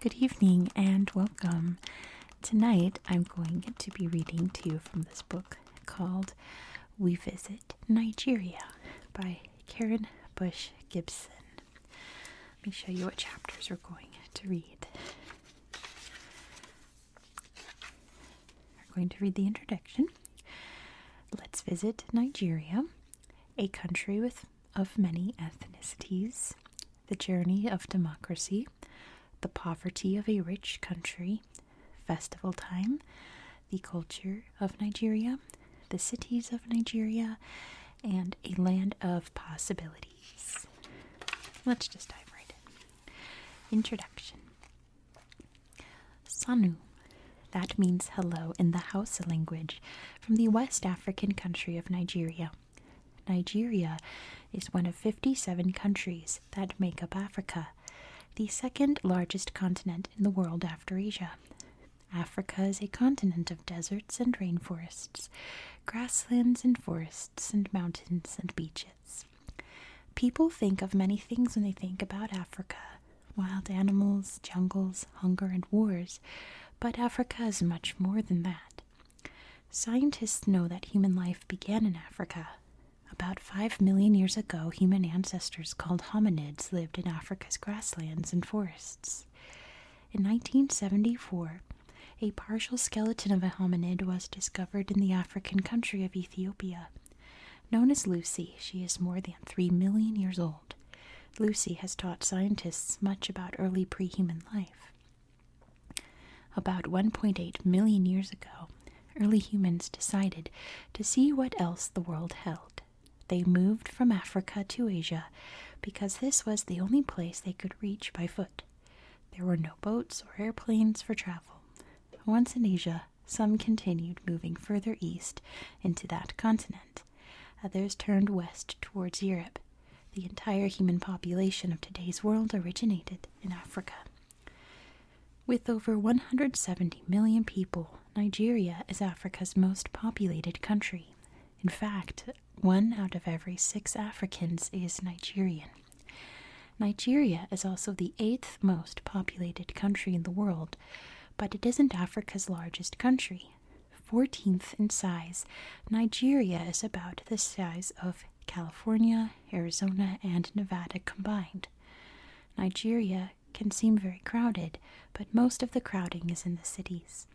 Good evening and welcome. Tonight I'm going to be reading to you from this book called We Visit Nigeria by Karen Bush Gibson. Let me show you what chapters we're going to read. We're going to read the introduction. Let's visit Nigeria, a country of many ethnicities, the journey of democracy, the poverty of a rich country, festival time, the culture of Nigeria, the cities of Nigeria, and a land of possibilities. Let's just dive right in. Introduction. Sanu. That means hello in the Hausa language from the West African country of Nigeria. Nigeria is one of 57 countries that make up Africa, the second largest continent in the world after Asia. Africa is a continent of deserts and rainforests, grasslands and forests and mountains and beaches. People think of many things when they think about Africa: wild animals, jungles, hunger, and wars. But Africa is much more than that. Scientists know that human life began in Africa. About 5 million years ago, human ancestors called hominids lived in Africa's grasslands and forests. In 1974, a partial skeleton of a hominid was discovered in the African country of Ethiopia. Known as Lucy, she is more than 3 million years old. Lucy has taught scientists much about early pre-human life. About 1.8 million years ago, early humans decided to see what else the world held. They moved from Africa to Asia because this was the only place they could reach by foot. There were no boats or airplanes for travel. Once in Asia, some continued moving further east into that continent. Others turned west towards Europe. The entire human population of today's world originated in Africa. With over 170 million people, Nigeria is Africa's most populated country. In fact, 1 out of every 6 Africans is Nigerian. Nigeria is also the 8th most populated country in the world, but it isn't Africa's largest country. 14th in size, Nigeria is about the size of California, Arizona, and Nevada combined. Nigeria can seem very crowded, but most of the crowding is in the cities.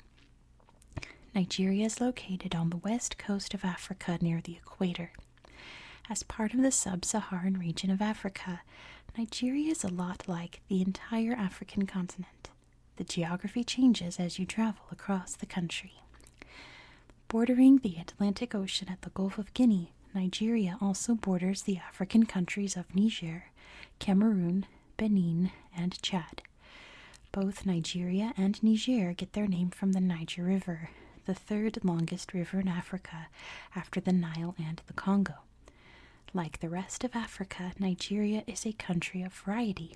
Nigeria is located on the west coast of Africa near the equator. As part of the sub-Saharan region of Africa, Nigeria is a lot like the entire African continent. The geography changes as you travel across the country. Bordering the Atlantic Ocean at the Gulf of Guinea, Nigeria also borders the African countries of Niger, Cameroon, Benin, and Chad. Both Nigeria and Niger get their name from the Niger River, the 3rd longest river in Africa after the Nile and the Congo. Like the rest of Africa, Nigeria is a country of variety.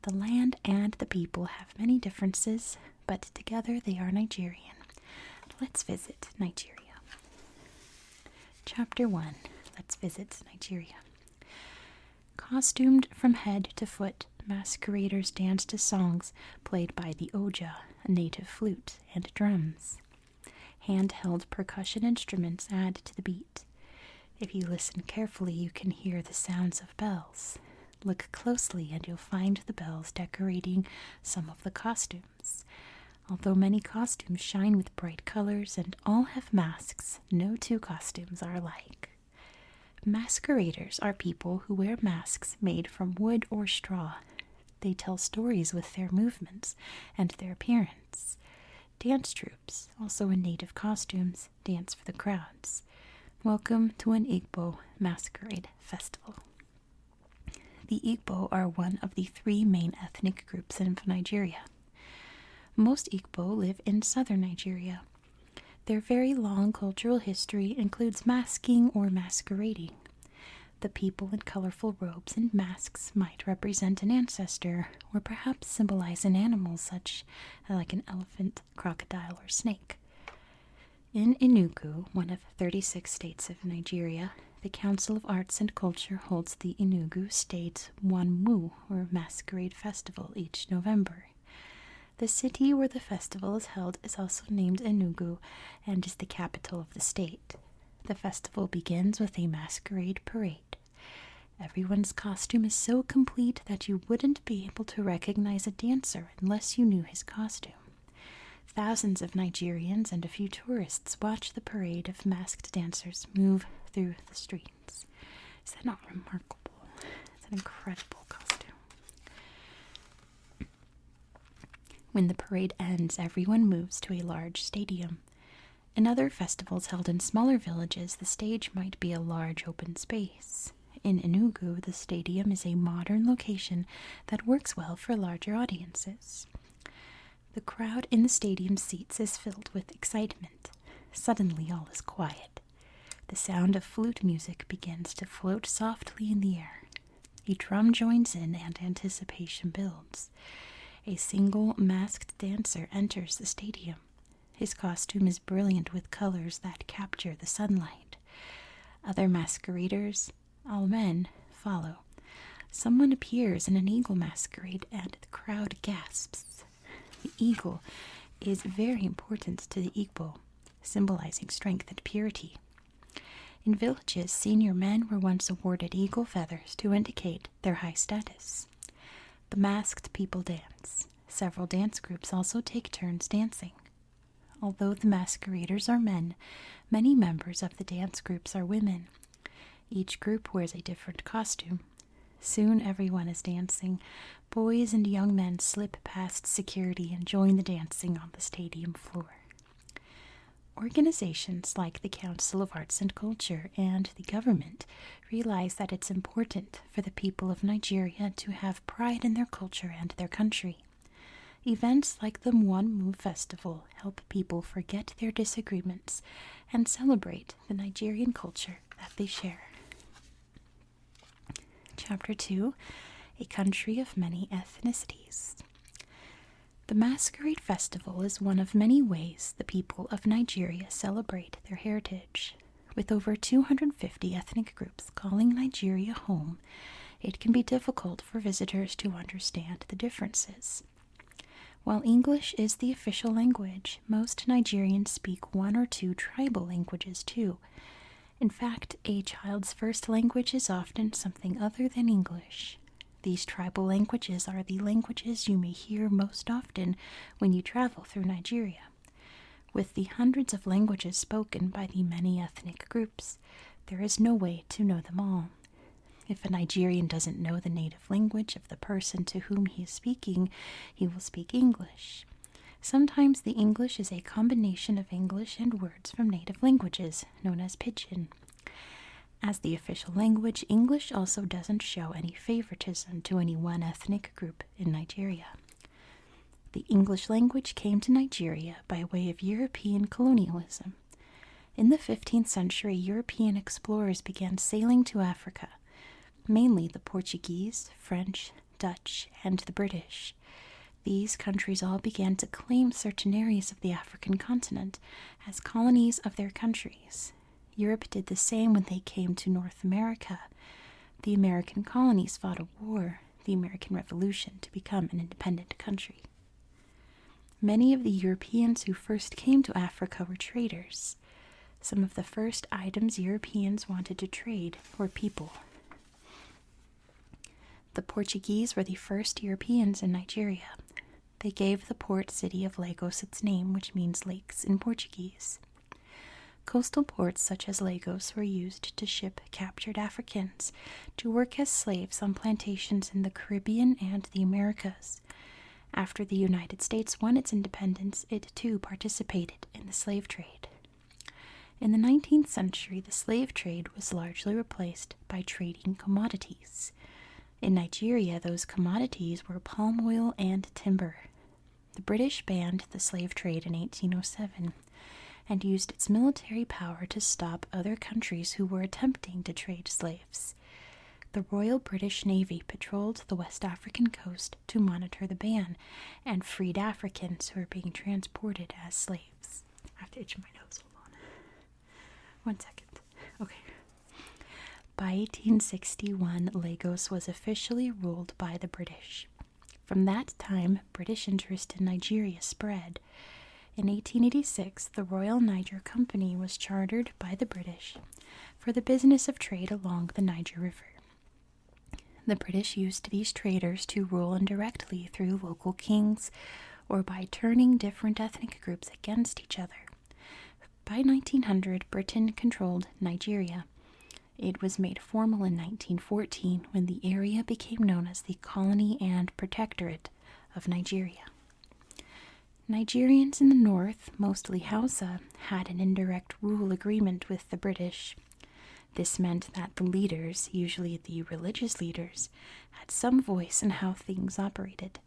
The land and the people have many differences, but together they are Nigerian. Let's visit Nigeria. Chapter 1. Let's visit Nigeria. Costumed from head to foot, masqueraders dance to songs played by the oja, a native flute, and drums. Handheld percussion instruments add to the beat. If you listen carefully, you can hear the sounds of bells. Look closely and you'll find the bells decorating some of the costumes. Although many costumes shine with bright colors and all have masks, no 2 costumes are alike. Masqueraders are people who wear masks made from wood or straw. They tell stories with their movements and their appearance. Dance troupes, also in native costumes, dance for the crowds. Welcome to an Igbo masquerade festival. The Igbo are one of the 3 main ethnic groups in Nigeria. Most Igbo live in southern Nigeria. Their very long cultural history includes masking or masquerading. The people in colorful robes and masks might represent an ancestor or perhaps symbolize an animal such like an elephant, crocodile, or snake. In Enugu, one of 36 states of Nigeria, the Council of Arts and Culture holds the Enugu State Wanmu, or Masquerade Festival, each November. The city where the festival is held is also named Enugu and is the capital of the state. The festival begins with a masquerade parade. Everyone's costume is so complete that you wouldn't be able to recognize a dancer unless you knew his costume. Thousands of Nigerians and a few tourists watch the parade of masked dancers move through the streets. Is that not remarkable? It's an incredible costume. When the parade ends, everyone moves to a large stadium. In other festivals held in smaller villages, the stage might be a large open space. In Enugu, the stadium is a modern location that works well for larger audiences. The crowd in the stadium seats is filled with excitement. Suddenly, all is quiet. The sound of flute music begins to float softly in the air. A drum joins in and anticipation builds. A single masked dancer enters the stadium. His costume is brilliant with colors that capture the sunlight. Other masqueraders, all men, follow. Someone appears in an eagle masquerade and the crowd gasps. The eagle is very important to the Igbo, symbolizing strength and purity. In villages, senior men were once awarded eagle feathers to indicate their high status. The masked people dance. Several dance groups also take turns dancing. Although the masqueraders are men, many members of the dance groups are women. Each group wears a different costume. Soon everyone is dancing. Boys and young men slip past security and join the dancing on the stadium floor. Organizations like the Council of Arts and Culture and the government realize that it's important for the people of Nigeria to have pride in their culture and their country. Events like the Mwanmu Festival help people forget their disagreements and celebrate the Nigerian culture that they share. Chapter 2: A Country of Many Ethnicities. The Masquerade Festival is one of many ways the people of Nigeria celebrate their heritage. With over 250 ethnic groups calling Nigeria home, it can be difficult for visitors to understand the differences. While English is the official language, most Nigerians speak one or two tribal languages too. In fact, a child's first language is often something other than English. These tribal languages are the languages you may hear most often when you travel through Nigeria. With the hundreds of languages spoken by the many ethnic groups, there is no way to know them all. If a Nigerian doesn't know the native language of the person to whom he is speaking, he will speak English. Sometimes the English is a combination of English and words from native languages, known as pidgin. As the official language, English also doesn't show any favoritism to any one ethnic group in Nigeria. The English language came to Nigeria by way of European colonialism. In the 15th century, European explorers began sailing to Africa, mainly the Portuguese, French, Dutch, and the British. These countries all began to claim certain areas of the African continent as colonies of their countries. Europe did the same when they came to North America. The American colonies fought a war, the American Revolution, to become an independent country. Many of the Europeans who first came to Africa were traders. Some of the first items Europeans wanted to trade were people. The Portuguese were the first Europeans in Nigeria. They gave the port city of Lagos its name, which means lakes in Portuguese. Coastal ports such as Lagos were used to ship captured Africans to work as slaves on plantations in the Caribbean and the Americas. After the United States won its independence, it too participated in the slave trade. In the 19th century, the slave trade was largely replaced by trading commodities. In Nigeria, those commodities were palm oil and timber. The British banned the slave trade in 1807 and used its military power to stop other countries who were attempting to trade slaves. The Royal British Navy patrolled the West African coast to monitor the ban and freed Africans who were being transported as slaves. I have to itch my nose. Hold on. 1 second. Okay. By 1861, Lagos was officially ruled by the British. From that time, British interest in Nigeria spread. In 1886, the Royal Niger Company was chartered by the British for the business of trade along the Niger River. The British used these traders to rule indirectly through local kings or by turning different ethnic groups against each other. By 1900, Britain controlled Nigeria. It was made formal in 1914 when the area became known as the Colony and Protectorate of Nigeria. Nigerians in the north, mostly Hausa, had an indirect rule agreement with the British. This meant that the leaders, usually the religious leaders, had some voice in how things operated.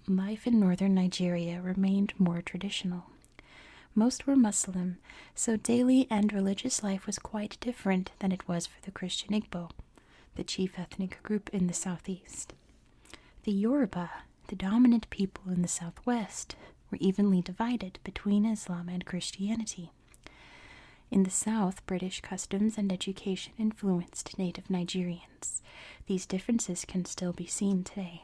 Life in northern Nigeria remained more traditional. Most were Muslim, so daily and religious life was quite different than it was for the Christian Igbo, the chief ethnic group in the southeast. The Yoruba, the dominant people in the southwest, were evenly divided between Islam and Christianity. In the south, British customs and education influenced native Nigerians. These differences can still be seen today.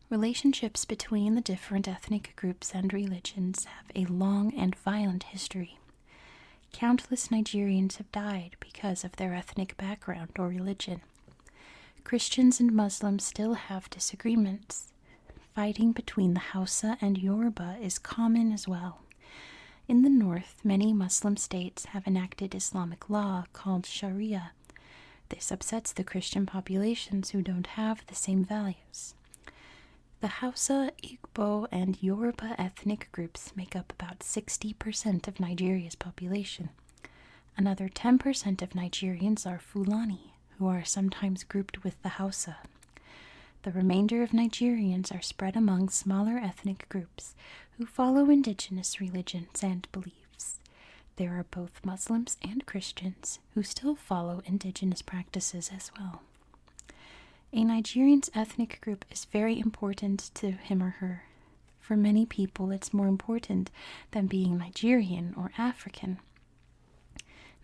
Relationships between the different ethnic groups and religions have a long and violent history. Countless Nigerians have died because of their ethnic background or religion. Christians and Muslims still have disagreements. Fighting between the Hausa and Yoruba is common as well. In the north, many Muslim states have enacted Islamic law called Sharia. This upsets the Christian populations who don't have the same values. The Hausa, Igbo, and Yoruba ethnic groups make up about 60% of Nigeria's population. Another 10% of Nigerians are Fulani, who are sometimes grouped with the Hausa. The remainder of Nigerians are spread among smaller ethnic groups who follow indigenous religions and beliefs. There are both Muslims and Christians who still follow indigenous practices as well. A Nigerian's ethnic group is very important to him or her. For many people, it's more important than being Nigerian or African.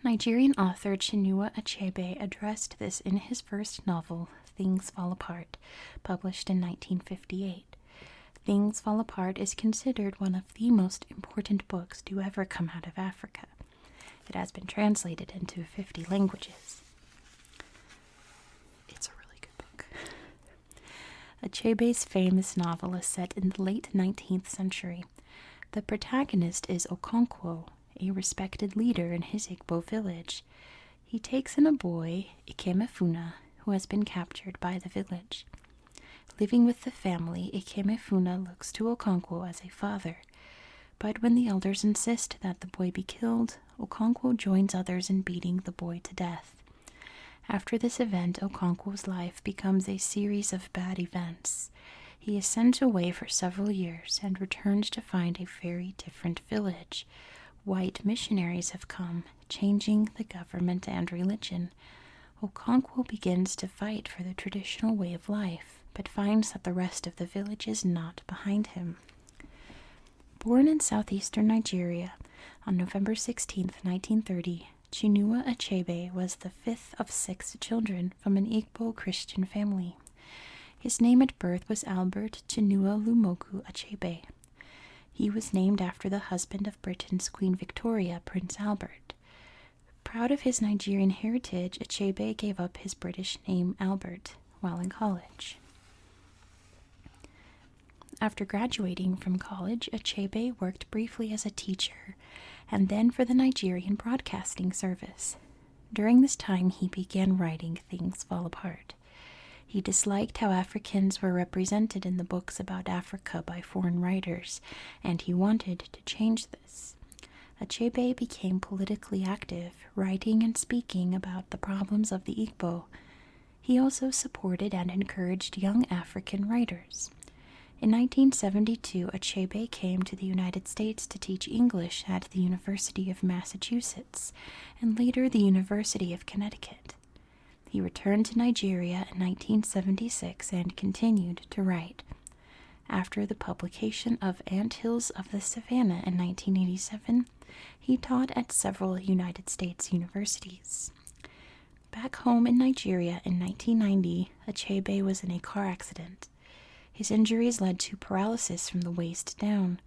Nigerian author Chinua Achebe addressed this in his first novel, Things Fall Apart, published in 1958. Things Fall Apart is considered one of the most important books to ever come out of Africa. It has been translated into 50 languages. It's a really good book. Achebe's famous novel is set in the late 19th century. The protagonist is Okonkwo, a respected leader in his Igbo village. He takes in a boy, Ikemefuna, who has been captured by the village. Living with the family, Ikemefuna looks to Okonkwo as a father. But when the elders insist that the boy be killed, Okonkwo joins others in beating the boy to death. After this event, Okonkwo's life becomes a series of bad events. He is sent away for several years and returns to find a very different village. White missionaries have come, changing the government and religion. Okonkwo begins to fight for the traditional way of life, but finds that the rest of the village is not behind him. Born in southeastern Nigeria on November 16, 1930, Chinua Achebe was the fifth of 6 children from an Igbo Christian family. His name at birth was Albert Chinua Lumogu Achebe. He was named after the husband of Britain's Queen Victoria, Prince Albert. Proud of his Nigerian heritage, Achebe gave up his British name Albert while in college. After graduating from college, Achebe worked briefly as a teacher and then for the Nigerian Broadcasting Service. During this time, he began writing Things Fall Apart. He disliked how Africans were represented in the books about Africa by foreign writers, and he wanted to change this. Achebe became politically active, writing and speaking about the problems of the Igbo. He also supported and encouraged young African writers. In 1972, Achebe came to the United States to teach English at the University of Massachusetts and later the University of Connecticut. He returned to Nigeria in 1976 and continued to write. After the publication of Ant Hills of the Savannah in 1987, he taught at several United States universities. Back home in Nigeria in 1990, Achebe was in a car accident. His injuries led to paralysis from the waist down.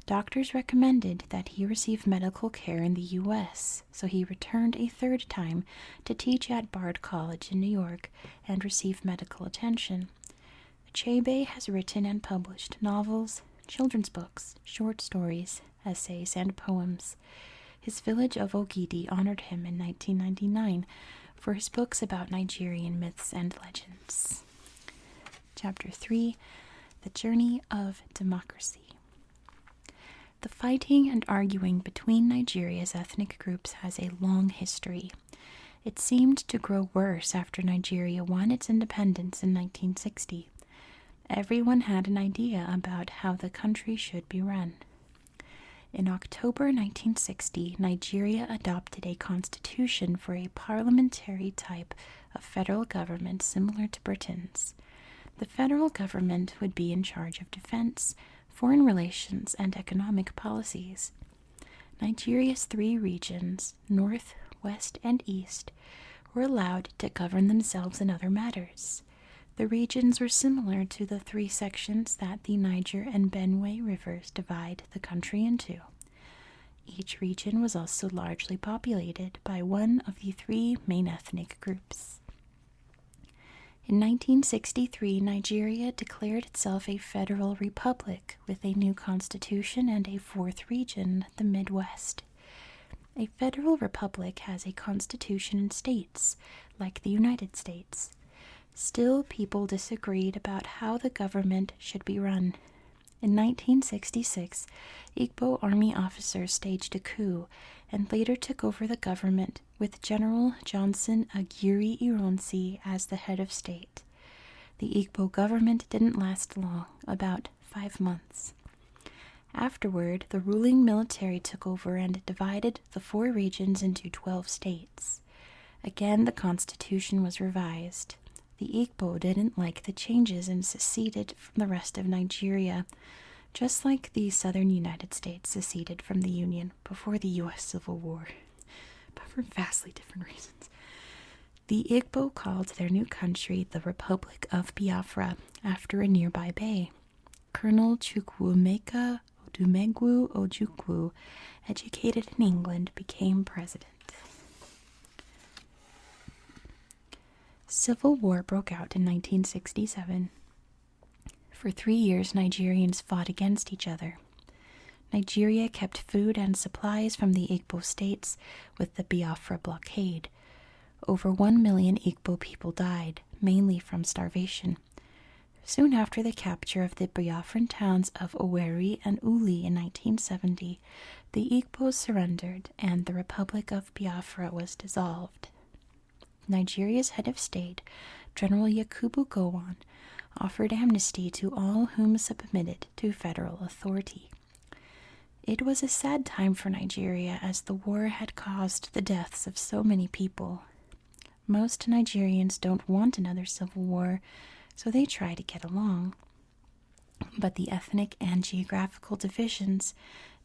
Doctors recommended that he receive medical care in the U.S., so he returned a third time to teach at Bard College in New York and receive medical attention. Achebe has written and published novels, children's books, short stories, essays, and poems. His village of Ogidi honored him in 1999 for his books about Nigerian myths and legends. Chapter 3: The Journey of Democracy. The fighting and arguing between Nigeria's ethnic groups has a long history. It seemed to grow worse after Nigeria won its independence in 1960. Everyone had an idea about how the country should be run. In October 1960, Nigeria adopted a constitution for a parliamentary type of federal government similar to Britain's. The federal government would be in charge of defense, foreign relations, and economic policies. Nigeria's 3 regions, North, West, and East, were allowed to govern themselves in other matters. The regions were similar to the 3 sections that the Niger and Benue rivers divide the country into. Each region was also largely populated by one of the 3 main ethnic groups. In 1963, Nigeria declared itself a federal republic with a new constitution and a 4th region, the Midwest. A federal republic has a constitution and states, like the United States. Still, people disagreed about how the government should be run. In 1966, Igbo army officers staged a coup and later took over the government with General Johnson Aguiyi Ironsi as the head of state. The Igbo government didn't last long, about 5 months. Afterward, the ruling military took over and divided the 4 regions into 12 states. Again, the constitution was revised. The Igbo didn't like the changes and seceded from the rest of Nigeria, just like the southern United States seceded from the Union before the U.S. Civil War, but for vastly different reasons. The Igbo called their new country the Republic of Biafra after a nearby bay. Colonel Chukwuemeka Odumegwu Ojukwu, educated in England, became president. Civil war broke out in 1967. For 3 years, Nigerians fought against each other. Nigeria kept food and supplies from the Igbo states with the Biafra blockade. Over 1 million Igbo people died, mainly from starvation. Soon after the capture of the Biafran towns of Owerri and Uli in 1970, the Igbos surrendered and the Republic of Biafra was dissolved. Nigeria's head of state, General Yakubu Gowon, offered amnesty to all whom submitted to federal authority. It was a sad time for Nigeria as the war had caused the deaths of so many people. Most Nigerians don't want another civil war, so they try to get along. But the ethnic and geographical divisions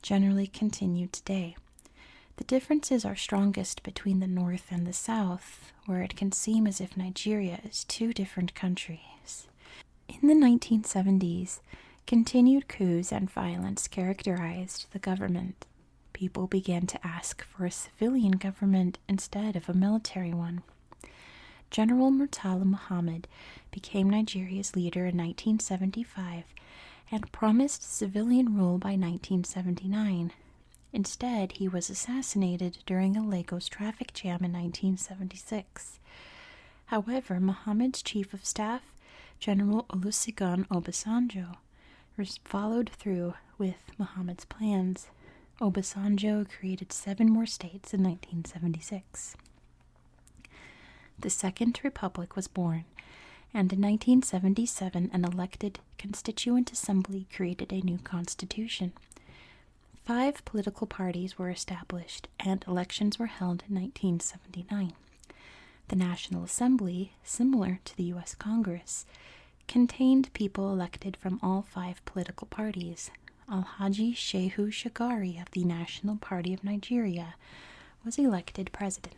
generally continue today. The differences are strongest between the North and the South, where it can seem as if Nigeria is 2 different countries. In the 1970s, continued coups and violence characterized the government. People began to ask for a civilian government instead of a military one. General Murtala Muhammad became Nigeria's leader in 1975 and promised civilian rule by 1979. Instead, he was assassinated during a Lagos traffic jam in 1976. However, Muhammad's chief of staff, General Olusegun Obasanjo, followed through with Muhammad's plans. Obasanjo created 7 more states in 1976. The Second Republic was born, and in 1977 an elected Constituent Assembly created a new constitution. 5 political parties were established, and elections were held in 1979. The National Assembly, similar to the U.S. Congress, contained people elected from all 5 political parties. Alhaji Shehu Shagari of the National Party of Nigeria was elected president.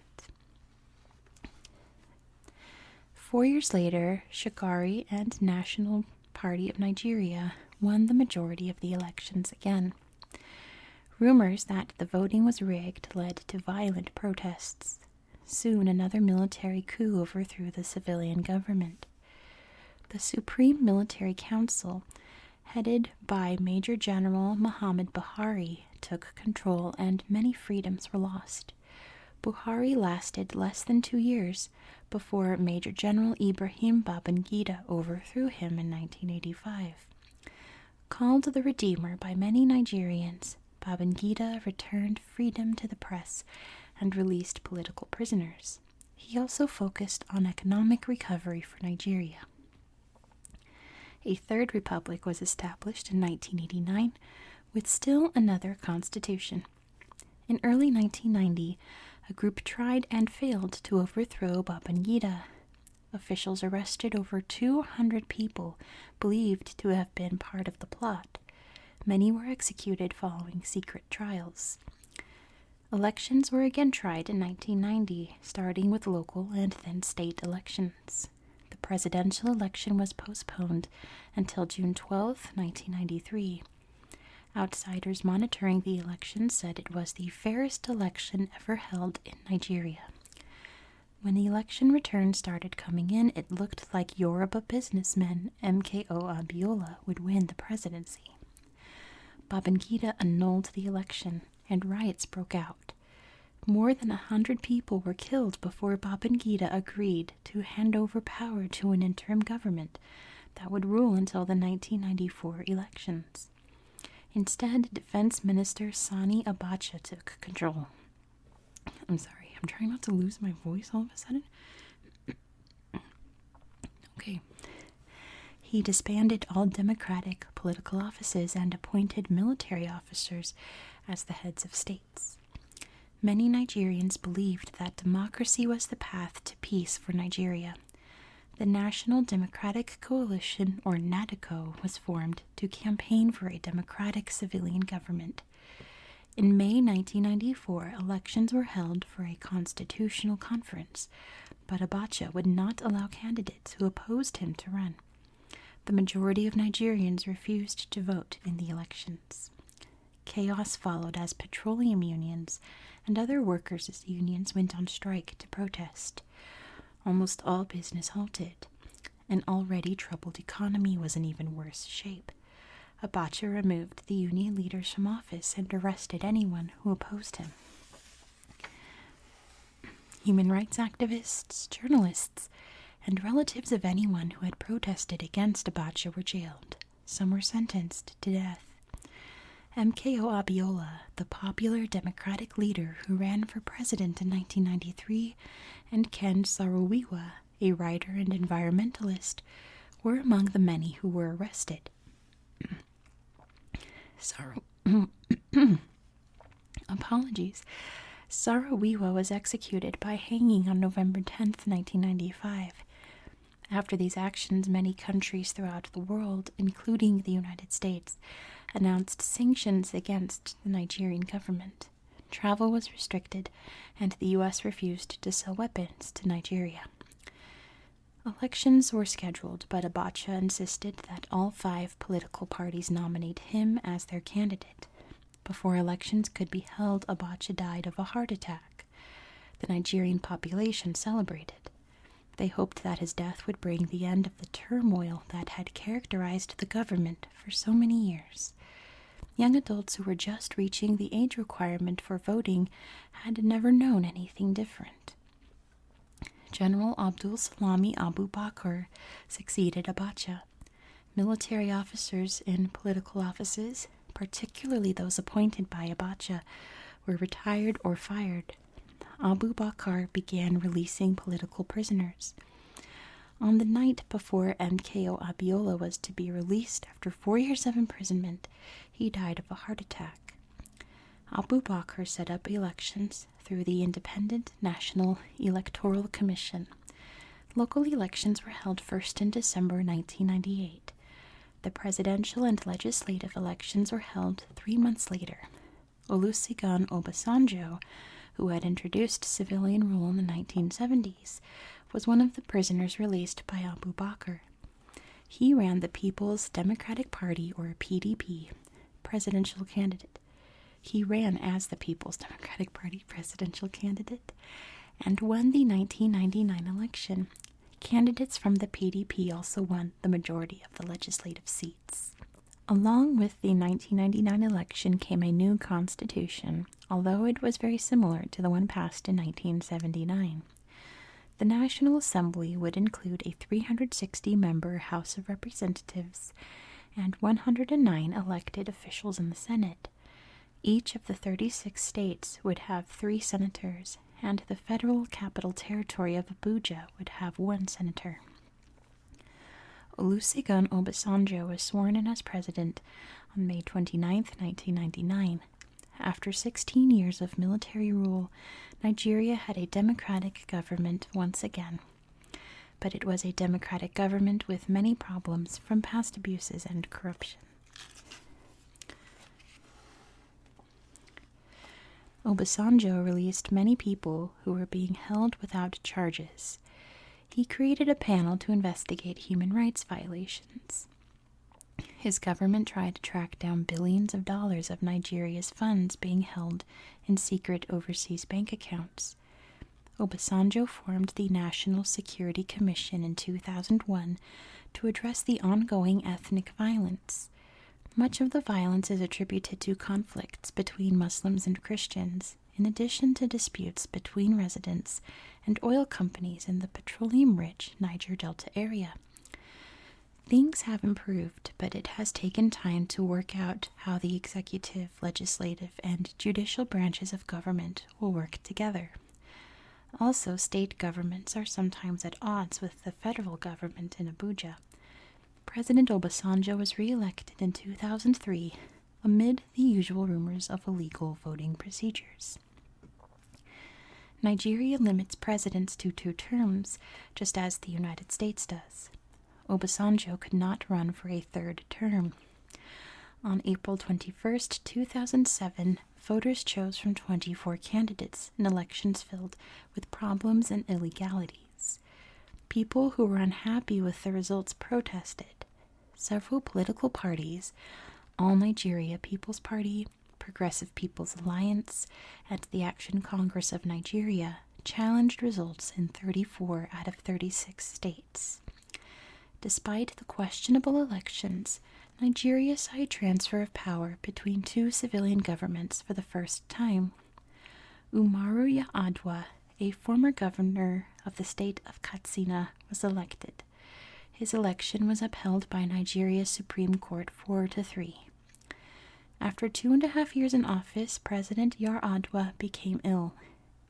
4 years later, Shagari and National Party of Nigeria won the majority of the elections again. Rumors that the voting was rigged led to violent protests. Soon another military coup overthrew the civilian government. The Supreme Military Council, headed by Major General Muhammad Buhari, took control and many freedoms were lost. Buhari lasted less than 2 years before Major General Ibrahim Babangida overthrew him in 1985. Called the Redeemer by many Nigerians, Babangida returned freedom to the press and released political prisoners. He also focused on economic recovery for Nigeria. A third republic was established in 1989 with still another constitution. In early 1990, a group tried and failed to overthrow Babangida. Officials arrested over 200 people believed to have been part of the plot. Many were executed following secret trials. Elections were again tried in 1990, starting with local and then state elections. The presidential election was postponed until June 12, 1993. Outsiders monitoring the election said it was the fairest election ever held in Nigeria. When the election returns started coming in, it looked like Yoruba businessman MKO Abiola would win the presidency. Babangida annulled the election, and riots broke out. More than 100 people were killed before Babangida agreed to hand over power to an interim government that would rule until the 1994 elections. Instead, Defense Minister Sani Abacha took control. I'm sorry, I'm trying not to lose my voice all of a sudden. Okay. He disbanded all democratic political offices and appointed military officers as the heads of states. Many Nigerians believed that democracy was the path to peace for Nigeria. The National Democratic Coalition, or NADCO, was formed to campaign for a democratic civilian government. In May 1994, elections were held for a constitutional conference, but Abacha would not allow candidates who opposed him to run. The majority of Nigerians refused to vote in the elections. Chaos followed as petroleum unions and other workers' unions went on strike to protest. Almost all business halted. An already troubled economy was in even worse shape. Abacha removed the union leaders from office and arrested anyone who opposed him. Human rights activists, journalists, and relatives of anyone who had protested against Abacha were jailed. Some were sentenced to death. MKO Abiola, the popular Democratic leader who ran for president in 1993, and Ken Saro-Wiwa, a writer and environmentalist, were among the many who were arrested. Apologies. Saro-Wiwa was executed by hanging on November 10, 1995. After these actions, many countries throughout the world, including the United States, announced sanctions against the Nigerian government. Travel was restricted, and the U.S. refused to sell weapons to Nigeria. Elections were scheduled, but Abacha insisted that all 5 political parties nominate him as their candidate. Before elections could be held, Abacha died of a heart attack. The Nigerian population celebrated. They hoped that his death would bring the end of the turmoil that had characterized the government for so many years. Young adults who were just reaching the age requirement for voting had never known anything different. General Abdul Salami Abu Bakr succeeded Abacha. Military officers in political offices, particularly those appointed by Abacha, were retired or fired. Abu Bakr began releasing political prisoners. On the night before MKO Abiola was to be released after 4 years of imprisonment, he died of a heart attack. Abu Bakr set up elections through the Independent National Electoral Commission. Local elections were held first in December 1998. The presidential and legislative elections were held 3 months later. Olusegun Obasanjo, who had introduced civilian rule in the 1970s, was one of the prisoners released by Abu Bakr. He ran the People's Democratic Party, or PDP, presidential candidate. He ran as the People's Democratic Party presidential candidate and won the 1999 election. Candidates from the PDP also won the majority of the legislative seats. Along with the 1999 election came a new constitution, although it was very similar to the one passed in 1979. The National Assembly would include a 360-member House of Representatives and 109 elected officials in the Senate. Each of the 36 states would have 3 senators, and the federal capital territory of Abuja would have 1 senator. Olusegun Obasanjo was sworn in as president on May 29, 1999. After 16 years of military rule, Nigeria had a democratic government once again. But it was a democratic government with many problems from past abuses and corruption. Obasanjo released many people who were being held without charges. He created a panel to investigate human rights violations. His government tried to track down billions of dollars of Nigeria's funds being held in secret overseas bank accounts. Obasanjo formed the National Security Commission in 2001 to address the ongoing ethnic violence. Much of the violence is attributed to conflicts between Muslims and Christians, in addition to disputes between residents and oil companies in the petroleum-rich Niger Delta area. Things have improved, but it has taken time to work out how the executive, legislative, and judicial branches of government will work together. Also, state governments are sometimes at odds with the federal government in Abuja. President Obasanjo was re-elected in 2003 amid the usual rumors of illegal voting procedures. Nigeria limits presidents to 2 terms, just as the United States does. Obasanjo could not run for a 3rd term. On April 21, 2007, voters chose from 24 candidates in elections filled with problems and illegalities. People who were unhappy with the results protested. Several political parties, All Nigeria People's Party, Progressive People's Alliance, and the Action Congress of Nigeria, challenged results in 34 out of 36 states. Despite the questionable elections, Nigeria saw a transfer of power between 2 civilian governments for the first time. Umaru Yar'Adua, a former governor of the state of Katsina, was elected. His election was upheld by Nigeria's Supreme Court 4-3. After 2.5 years in office, President Yar'Adua became ill.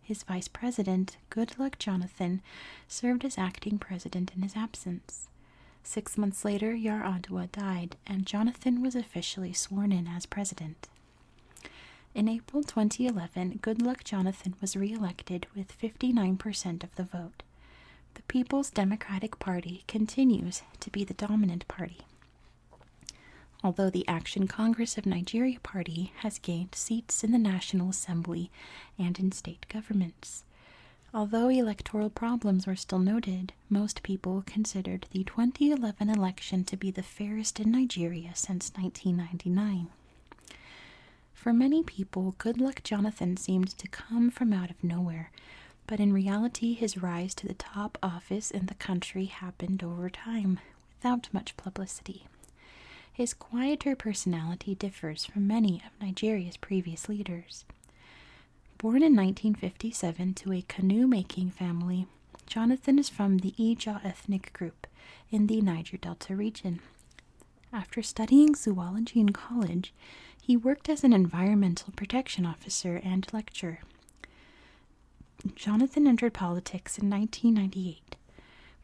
His vice president, Goodluck Jonathan, served as acting president in his absence. 6 months later, Yar'Adua died, and Jonathan was officially sworn in as president. In April 2011, Goodluck Jonathan was re-elected with 59% of the vote. The People's Democratic Party continues to be the dominant party, although the Action Congress of Nigeria party has gained seats in the National Assembly and in state governments. Although electoral problems were still noted, most people considered the 2011 election to be the fairest in Nigeria since 1999. For many people, Goodluck Jonathan seemed to come from out of nowhere, but in reality his rise to the top office in the country happened over time, without much publicity. His quieter personality differs from many of Nigeria's previous leaders. Born in 1957 to a canoe-making family, Jonathan is from the Ijaw ethnic group in the Niger Delta region. After studying zoology in college, he worked as an environmental protection officer and lecturer. Jonathan entered politics in 1998.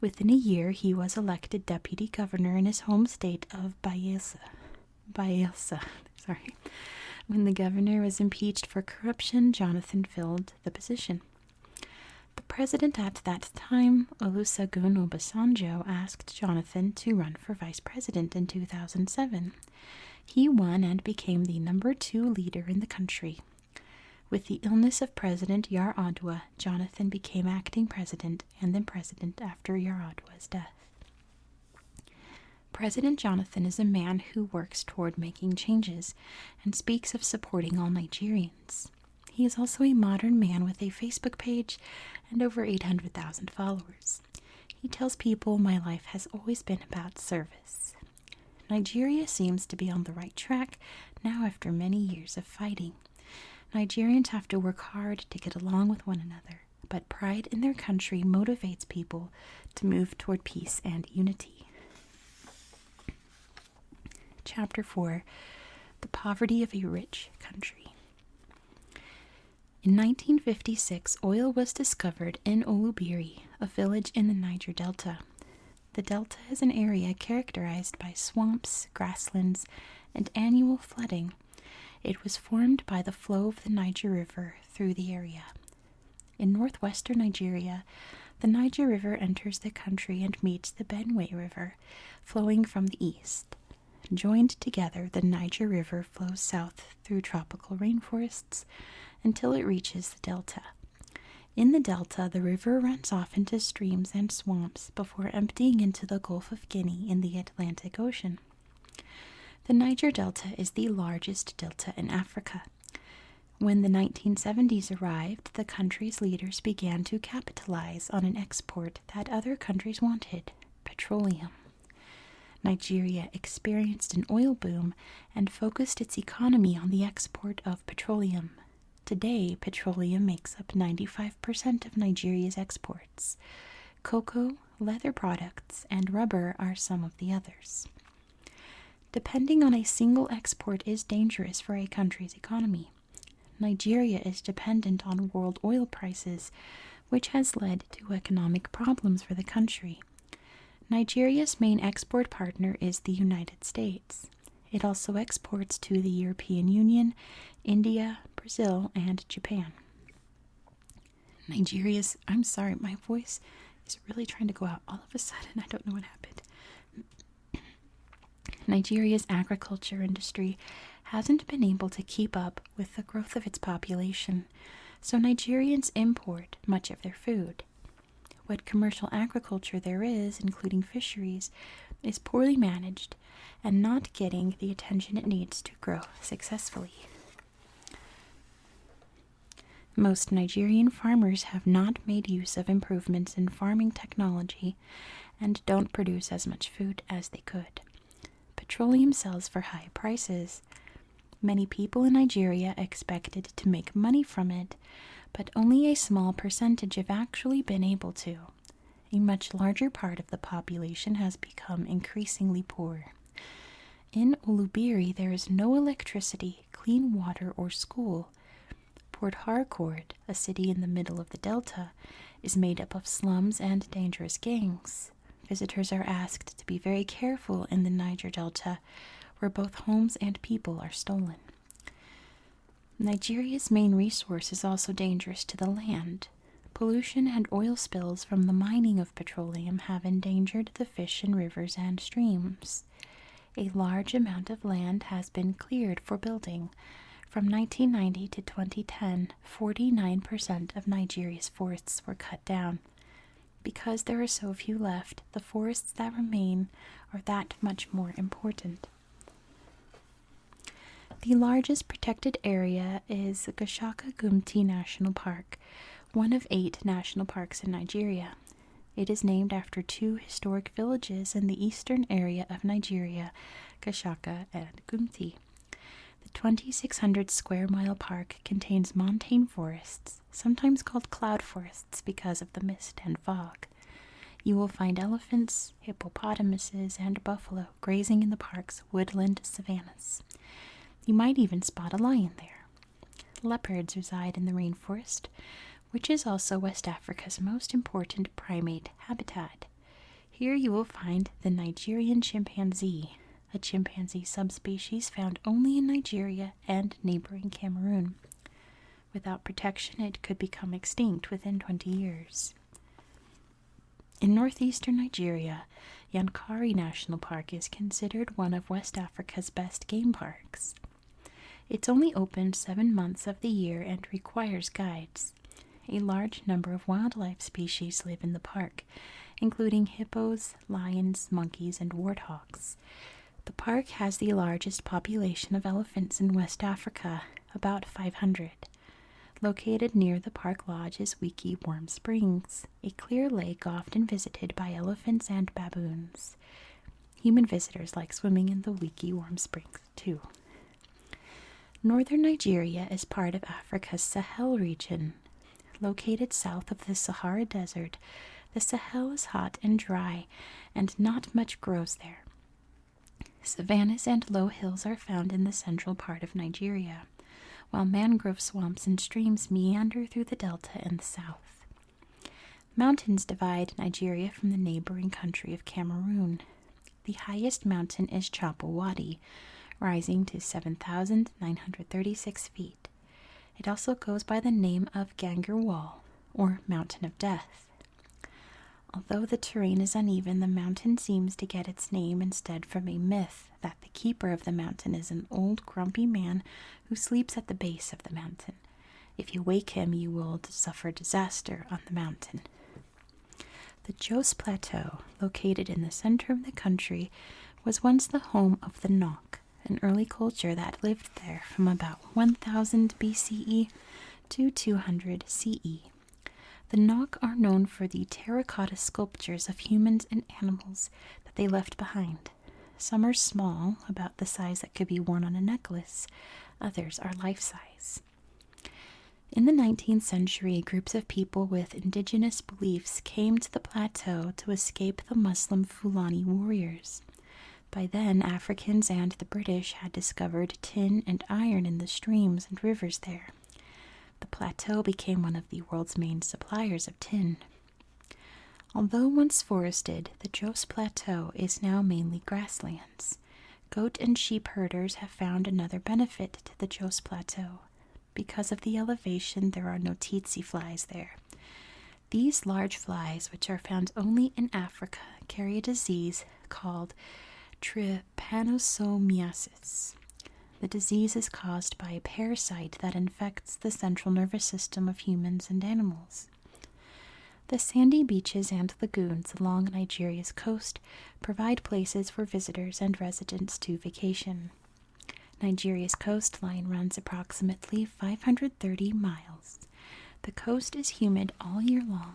Within a year, he was elected deputy governor in his home state of Bayelsa. When the governor was impeached for corruption, Jonathan filled the position. The president at that time, Olusegun Obasanjo, asked Jonathan to run for vice president in 2007. He won and became the number 2 leader in the country. With the illness of President Yar'Adua, Jonathan became acting president and then president after Yar'Adua's death. President Jonathan is a man who works toward making changes and speaks of supporting all Nigerians. He is also a modern man with a Facebook page and over 800,000 followers. He tells people, "My life has always been about service." Nigeria seems to be on the right track now after many years of fighting. Nigerians have to work hard to get along with one another, but pride in their country motivates people to move toward peace and unity. Chapter 4: The Poverty of a Rich Country. In 1956, oil was discovered in Olubiri, a village in the Niger Delta. The delta is an area characterized by swamps, grasslands, and annual flooding. It was formed by the flow of the Niger River through the area. In northwestern Nigeria, the Niger River enters the country and meets the Benue River, flowing from the east. Joined together, the Niger River flows south through tropical rainforests until it reaches the delta. In the delta, the river runs off into streams and swamps before emptying into the Gulf of Guinea in the Atlantic Ocean. The Niger Delta is the largest delta in Africa. When the 1970s arrived, the country's leaders began to capitalize on an export that other countries wanted: petroleum. Nigeria experienced an oil boom and focused its economy on the export of petroleum. Today, petroleum makes up 95% of Nigeria's exports. Cocoa, leather products, and rubber are some of the others. Depending on a single export is dangerous for a country's economy. Nigeria is dependent on world oil prices, which has led to economic problems for the country. Nigeria's main export partner is the United States. It also exports to the European Union, India, Brazil, and Japan. I'm sorry, my voice is really trying to go out all of a sudden. I don't know what happened. Nigeria's agriculture industry hasn't been able to keep up with the growth of its population, so Nigerians import much of their food. What commercial agriculture there is, including fisheries, is poorly managed and not getting the attention it needs to grow successfully. Most Nigerian farmers have not made use of improvements in farming technology and don't produce as much food as they could. Petroleum sells for high prices. Many people in Nigeria expected to make money from it, but only a small percentage have actually been able to. A much larger part of the population has become increasingly poor. In Olubiri, there is no electricity, clean water, or school. Port Harcourt, a city in the middle of the delta, is made up of slums and dangerous gangs. Visitors are asked to be very careful in the Niger Delta, where both homes and people are stolen. Nigeria's main resource is also dangerous to the land. Pollution and oil spills from the mining of petroleum have endangered the fish in rivers and streams. A large amount of land has been cleared for building. From 1990 to 2010, 49% of Nigeria's forests were cut down. Because there are so few left, the forests that remain are that much more important. The largest protected area is Gashaka-Gumti National Park, one of 8 national parks in Nigeria. It is named after 2 historic villages in the eastern area of Nigeria, Gashaka and Gumti. The 2,600 square mile park contains montane forests, sometimes called cloud forests because of the mist and fog. You will find elephants, hippopotamuses, and buffalo grazing in the park's woodland savannas. You might even spot a lion there. Leopards reside in the rainforest, which is also West Africa's most important primate habitat. Here you will find the Nigerian chimpanzee, a chimpanzee subspecies found only in Nigeria and neighboring Cameroon. Without protection, it could become extinct within 20 years. In northeastern Nigeria, Yankari National Park is considered one of West Africa's best game parks. It's only open 7 months of the year and requires guides. A large number of wildlife species live in the park, including hippos, lions, monkeys, and warthogs. The park has the largest population of elephants in West Africa, about 500. Located near the park lodge is Wiki Warm Springs, a clear lake often visited by elephants and baboons. Human visitors like swimming in the Wiki Warm Springs, too. Northern Nigeria is part of Africa's Sahel region. Located south of the Sahara Desert, the Sahel is hot and dry, and not much grows there. Savannas and low hills are found in the central part of Nigeria, while mangrove swamps and streams meander through the delta in the south. Mountains divide Nigeria from the neighboring country of Cameroon. The highest mountain is Chapo Wadi, rising to 7,936 feet. It also goes by the name of Ganger Wall, or Mountain of Death. Although the terrain is uneven, the mountain seems to get its name instead from a myth that the keeper of the mountain is an old grumpy man who sleeps at the base of the mountain. If you wake him, you will suffer disaster on the mountain. The Jos Plateau, located in the center of the country, was once the home of the Nok, an early culture that lived there from about 1000 BCE to 200 CE. The Nok are known for the terracotta sculptures of humans and animals that they left behind. Some are small, about the size that could be worn on a necklace. Others are life-size. In the 19th century, groups of people with indigenous beliefs came to the plateau to escape the Muslim Fulani warriors. By then, Africans and the British had discovered tin and iron in the streams and rivers there. The plateau became one of the world's main suppliers of tin. Although once forested, the Jos Plateau is now mainly grasslands. Goat and sheep herders have found another benefit to the Jos Plateau. Because of the elevation, there are no tsetse flies there. These large flies, which are found only in Africa, carry a disease called trypanosomiasis. The disease is caused by a parasite that infects the central nervous system of humans and animals. The sandy beaches and lagoons along Nigeria's coast provide places for visitors and residents to vacation. Nigeria's coastline runs approximately 530 miles. The coast is humid all year long,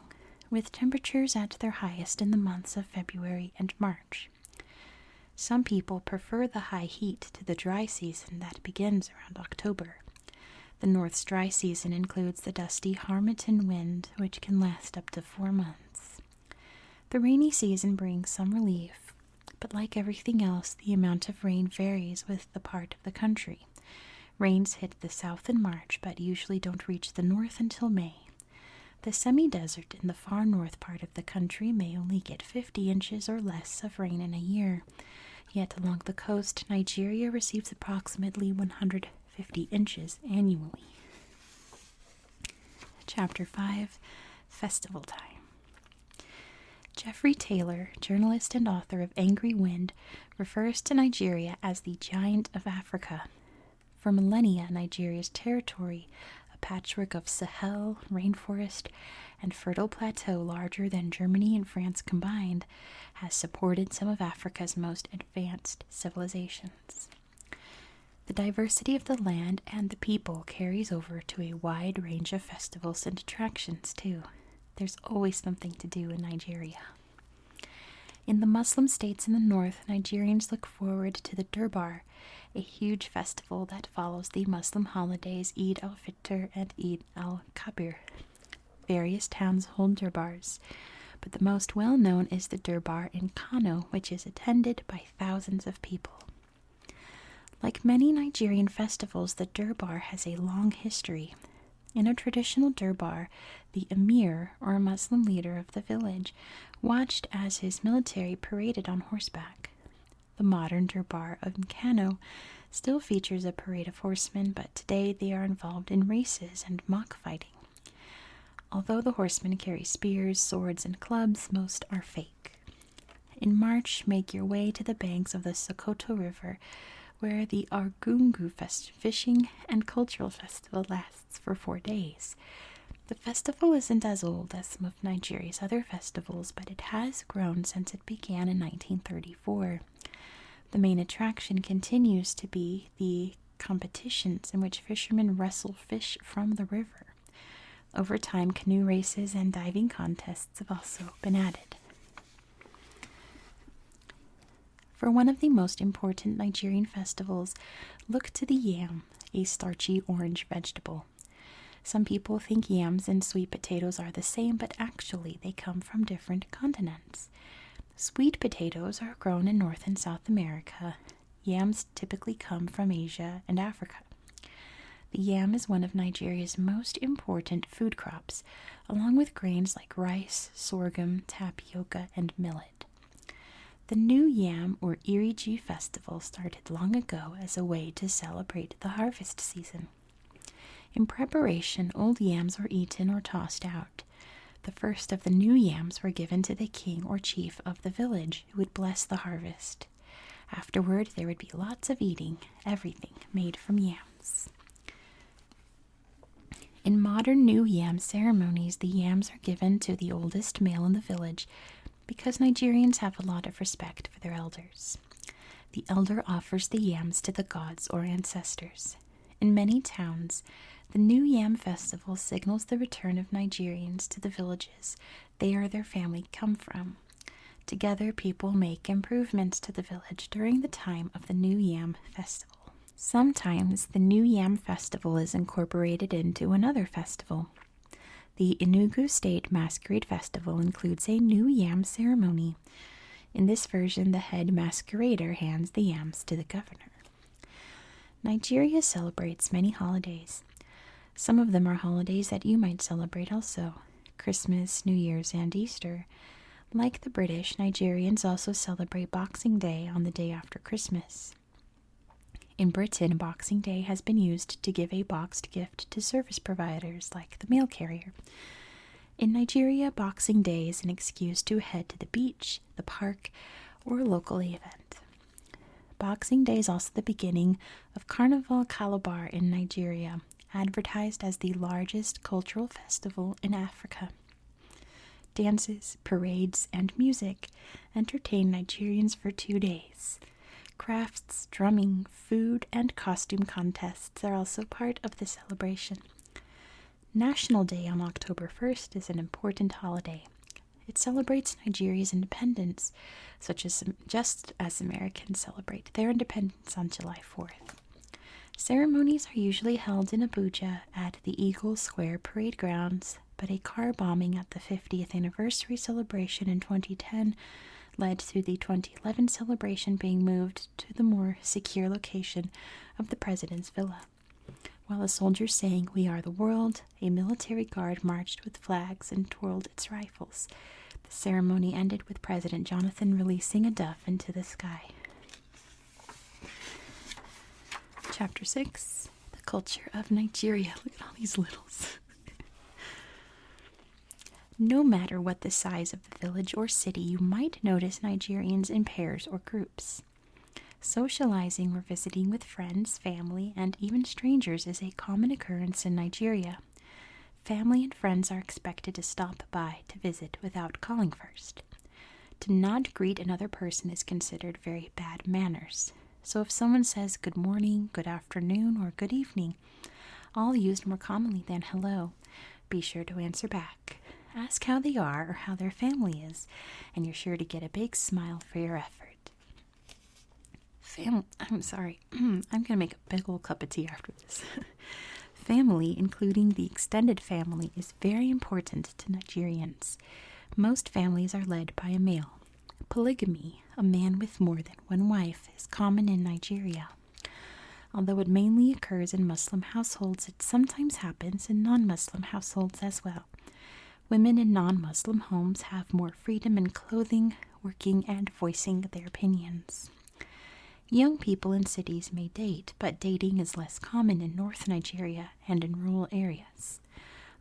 with temperatures at their highest in the months of February and March. Some people prefer the high heat to the dry season that begins around October. The North's dry season includes the dusty Harmattan wind, which can last up to 4 months. The rainy season brings some relief, but like everything else, the amount of rain varies with the part of the country. Rains hit the south in March, but usually don't reach the north until May. The semi-desert in the far north part of the country may only get 50 inches or less of rain in a year. Yet along the coast, Nigeria receives approximately 150 inches annually. Chapter 5, Festival Time. Jeffrey Taylor, journalist and author of Angry Wind, refers to Nigeria as the Giant of Africa. For millennia, Nigeria's territory, a patchwork of Sahel, rainforest, and fertile plateau larger than Germany and France combined, has supported some of Africa's most advanced civilizations. The diversity of the land and the people carries over to a wide range of festivals and attractions, too. There's always something to do in Nigeria. In the Muslim states in the north, Nigerians look forward to the Durbar, a huge festival that follows the Muslim holidays Eid al-Fitr and Eid al-Kabir. Various towns hold Durbars, but the most well-known is the Durbar in Kano, which is attended by thousands of people. Like many Nigerian festivals, the Durbar has a long history. In a traditional Durbar, the emir, or Muslim leader of the village, watched as his military paraded on horseback. The modern Durbar of Kano still features a parade of horsemen, but today they are involved in races and mock fighting. Although the horsemen carry spears, swords, and clubs, most are fake. In March, make your way to the banks of the Sokoto River, where the Argungu fishing and cultural festival lasts for 4 days. The festival isn't as old as some of Nigeria's other festivals, but it has grown since it began in 1934. The main attraction continues to be the competitions in which fishermen wrestle fish from the river. Over time, canoe races and diving contests have also been added. For one of the most important Nigerian festivals, look to the yam, a starchy orange vegetable. Some people think yams and sweet potatoes are the same, but actually they come from different continents. Sweet potatoes are grown in North and South America. Yams typically come from Asia and Africa. The yam is one of Nigeria's most important food crops, along with grains like rice, sorghum, tapioca, and millet. The New Yam or Iriji festival started long ago as a way to celebrate the harvest season. In preparation, old yams were eaten or tossed out. The first of the new yams were given to the king or chief of the village, who would bless the harvest. Afterward, there would be lots of eating, everything made from yams. In modern new yam ceremonies, the yams are given to the oldest male in the village because Nigerians have a lot of respect for their elders. The elder offers the yams to the gods or ancestors. In many towns, the New Yam Festival signals the return of Nigerians to the villages they or their family come from. Together, people make improvements to the village during the time of the New Yam Festival. Sometimes the New Yam Festival is incorporated into another festival. The Enugu State Masquerade Festival includes a New Yam ceremony. In this version, the head masquerader hands the yams to the governor. Nigeria celebrates many holidays. Some of them are holidays that you might celebrate also: Christmas, New Year's, and Easter. Like the British, Nigerians also celebrate Boxing Day on the day after Christmas. In Britain, Boxing Day has been used to give a boxed gift to service providers like the mail carrier. In Nigeria, Boxing Day is an excuse to head to the beach, the park, or a local event. Boxing Day is also the beginning of Carnival Calabar in Nigeria, advertised as the largest cultural festival in Africa. Dances, parades, and music entertain Nigerians for 2 days. Crafts, drumming, food, and costume contests are also part of the celebration. National Day on October 1st is an important holiday. It celebrates Nigeria's independence, just as Americans celebrate their independence on July 4th. Ceremonies are usually held in Abuja at the Eagle Square parade grounds, but a car bombing at the 50th anniversary celebration in 2010 led to the 2011 celebration being moved to the more secure location of the president's villa. While the soldiers sang "We Are the World," a military guard marched with flags and twirled its rifles. The ceremony ended with President Jonathan releasing a dove into the sky. Chapter 6, The Culture of Nigeria. Look at all these littles. No matter what the size of the village or city, you might notice Nigerians in pairs or groups. Socializing or visiting with friends, family, and even strangers is a common occurrence in Nigeria. Family and friends are expected to stop by to visit without calling first. To not greet another person is considered very bad manners. So if someone says good morning, good afternoon, or good evening, all used more commonly than hello, be sure to answer back. Ask how they are or how their family is, and you're sure to get a big smile for your effort. I'm going to make a big old cup of tea after this. Family, including the extended family, is very important to Nigerians. Most families are led by a male. Polygamy, a man with more than one wife, is common in Nigeria. Although it mainly occurs in Muslim households, it sometimes happens in non-Muslim households as well. Women in non-Muslim homes have more freedom in clothing, working, and voicing their opinions. Young people in cities may date, but dating is less common in North Nigeria and in rural areas.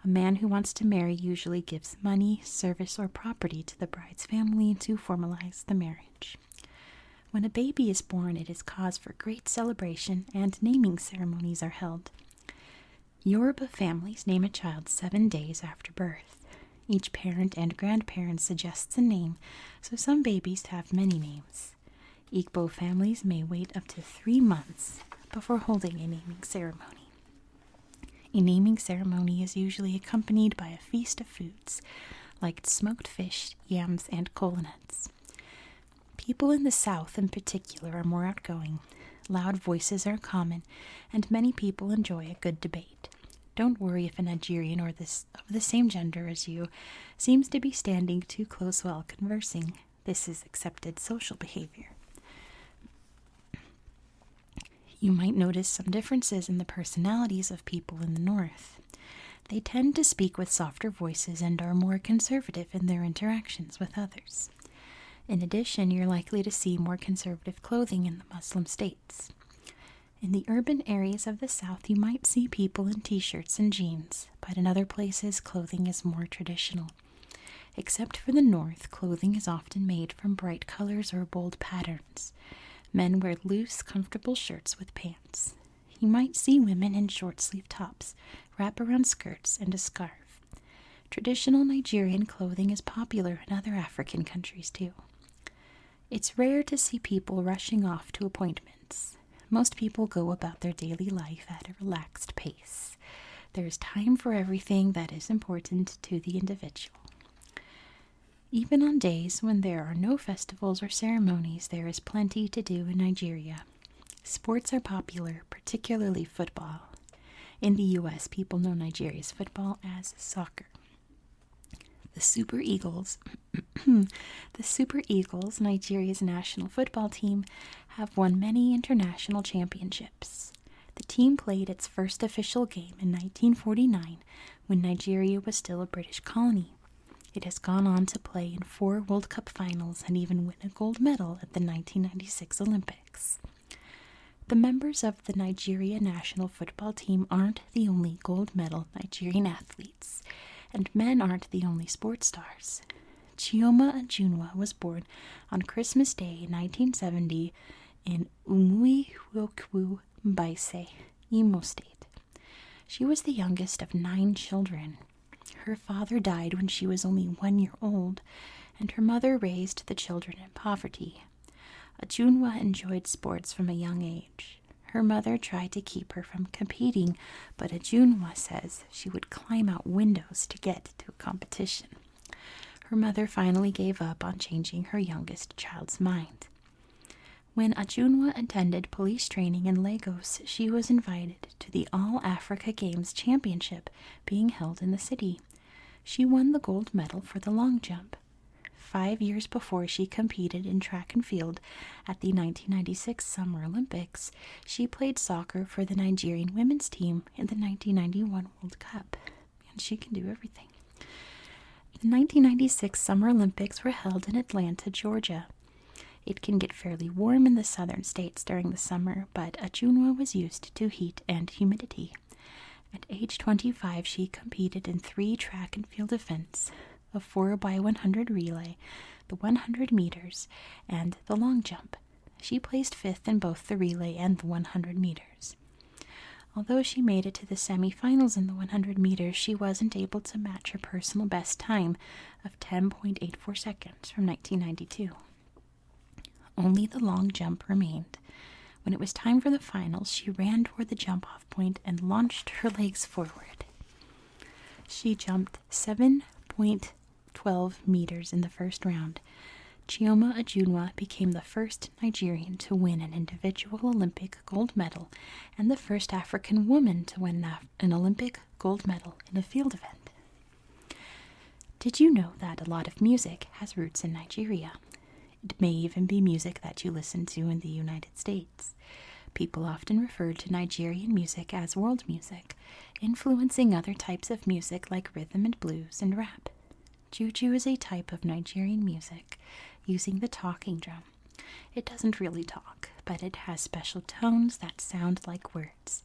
A man who wants to marry usually gives money, service, or property to the bride's family to formalize the marriage. When a baby is born, it is cause for great celebration and naming ceremonies are held. Yoruba families name a child 7 days after birth. Each parent and grandparent suggests a name, so some babies have many names. Igbo families may wait up to 3 months before holding a naming ceremony. A naming ceremony is usually accompanied by a feast of foods, like smoked fish, yams, and kola nuts. People in the South, in particular, are more outgoing. Loud voices are common, and many people enjoy a good debate. Don't worry if a Nigerian of the same gender as you seems to be standing too close while conversing. This is accepted social behavior. You might notice some differences in the personalities of people in the North. They tend to speak with softer voices and are more conservative in their interactions with others. In addition, you're likely to see more conservative clothing in the Muslim states. In the urban areas of the South, you might see people in t-shirts and jeans, but in other places, clothing is more traditional. Except for the North, clothing is often made from bright colors or bold patterns. Men wear loose, comfortable shirts with pants. You might see women in short-sleeve tops, wrap-around skirts, and a scarf. Traditional Nigerian clothing is popular in other African countries too. It's rare to see people rushing off to appointments. Most people go about their daily life at a relaxed pace. There is time for everything that is important to the individual. Even on days when there are no festivals or ceremonies, there is plenty to do in Nigeria. Sports are popular, particularly football. In the U.S., people know Nigeria's football as soccer. The Super Eagles, Nigeria's national football team, have won many international championships. The team played its first official game in 1949 when Nigeria was still a British colony. It has gone on to play in 4 World Cup finals and even win a gold medal at the 1996 Olympics. The members of the Nigeria national football team aren't the only gold medal Nigerian athletes, and men aren't the only sports stars. Chioma Ajunwa was born on Christmas Day in 1970 in Umuihukwu, Mbaise, Imo State. She was the youngest of 9 children. Her father died when she was only 1 year old, and her mother raised the children in poverty. Ajunwa enjoyed sports from a young age. Her mother tried to keep her from competing, but Ajunwa says she would climb out windows to get to a competition. Her mother finally gave up on changing her youngest child's mind. When Ajunwa attended police training in Lagos, she was invited to the All Africa Games Championship being held in the city. She won the gold medal for the long jump. 5 years before she competed in track and field at the 1996 Summer Olympics, she played soccer for the Nigerian women's team in the 1991 World Cup. And she can do everything. The 1996 Summer Olympics were held in Atlanta, Georgia. It can get fairly warm in the southern states during the summer, but Ajunwa was used to heat and humidity. At age 25, she competed in 3 track and field events, a 4x100 relay, the 100 meters, and the long jump. She placed 5th in both the relay and the 100 meters. Although she made it to the semifinals in the 100 meters, she wasn't able to match her personal best time of 10.84 seconds from 1992. Only the long jump remained. When it was time for the finals, she ran toward the jump-off point and launched her legs forward. She jumped 7.12 meters in the first round. Chioma Ajunwa became the first Nigerian to win an individual Olympic gold medal and the first African woman to win an Olympic gold medal in a field event. Did you know that a lot of music has roots in Nigeria? It may even be music that you listen to in the United States. People often refer to Nigerian music as world music, influencing other types of music like rhythm and blues and rap. Juju is a type of Nigerian music using the talking drum. It doesn't really talk, but it has special tones that sound like words.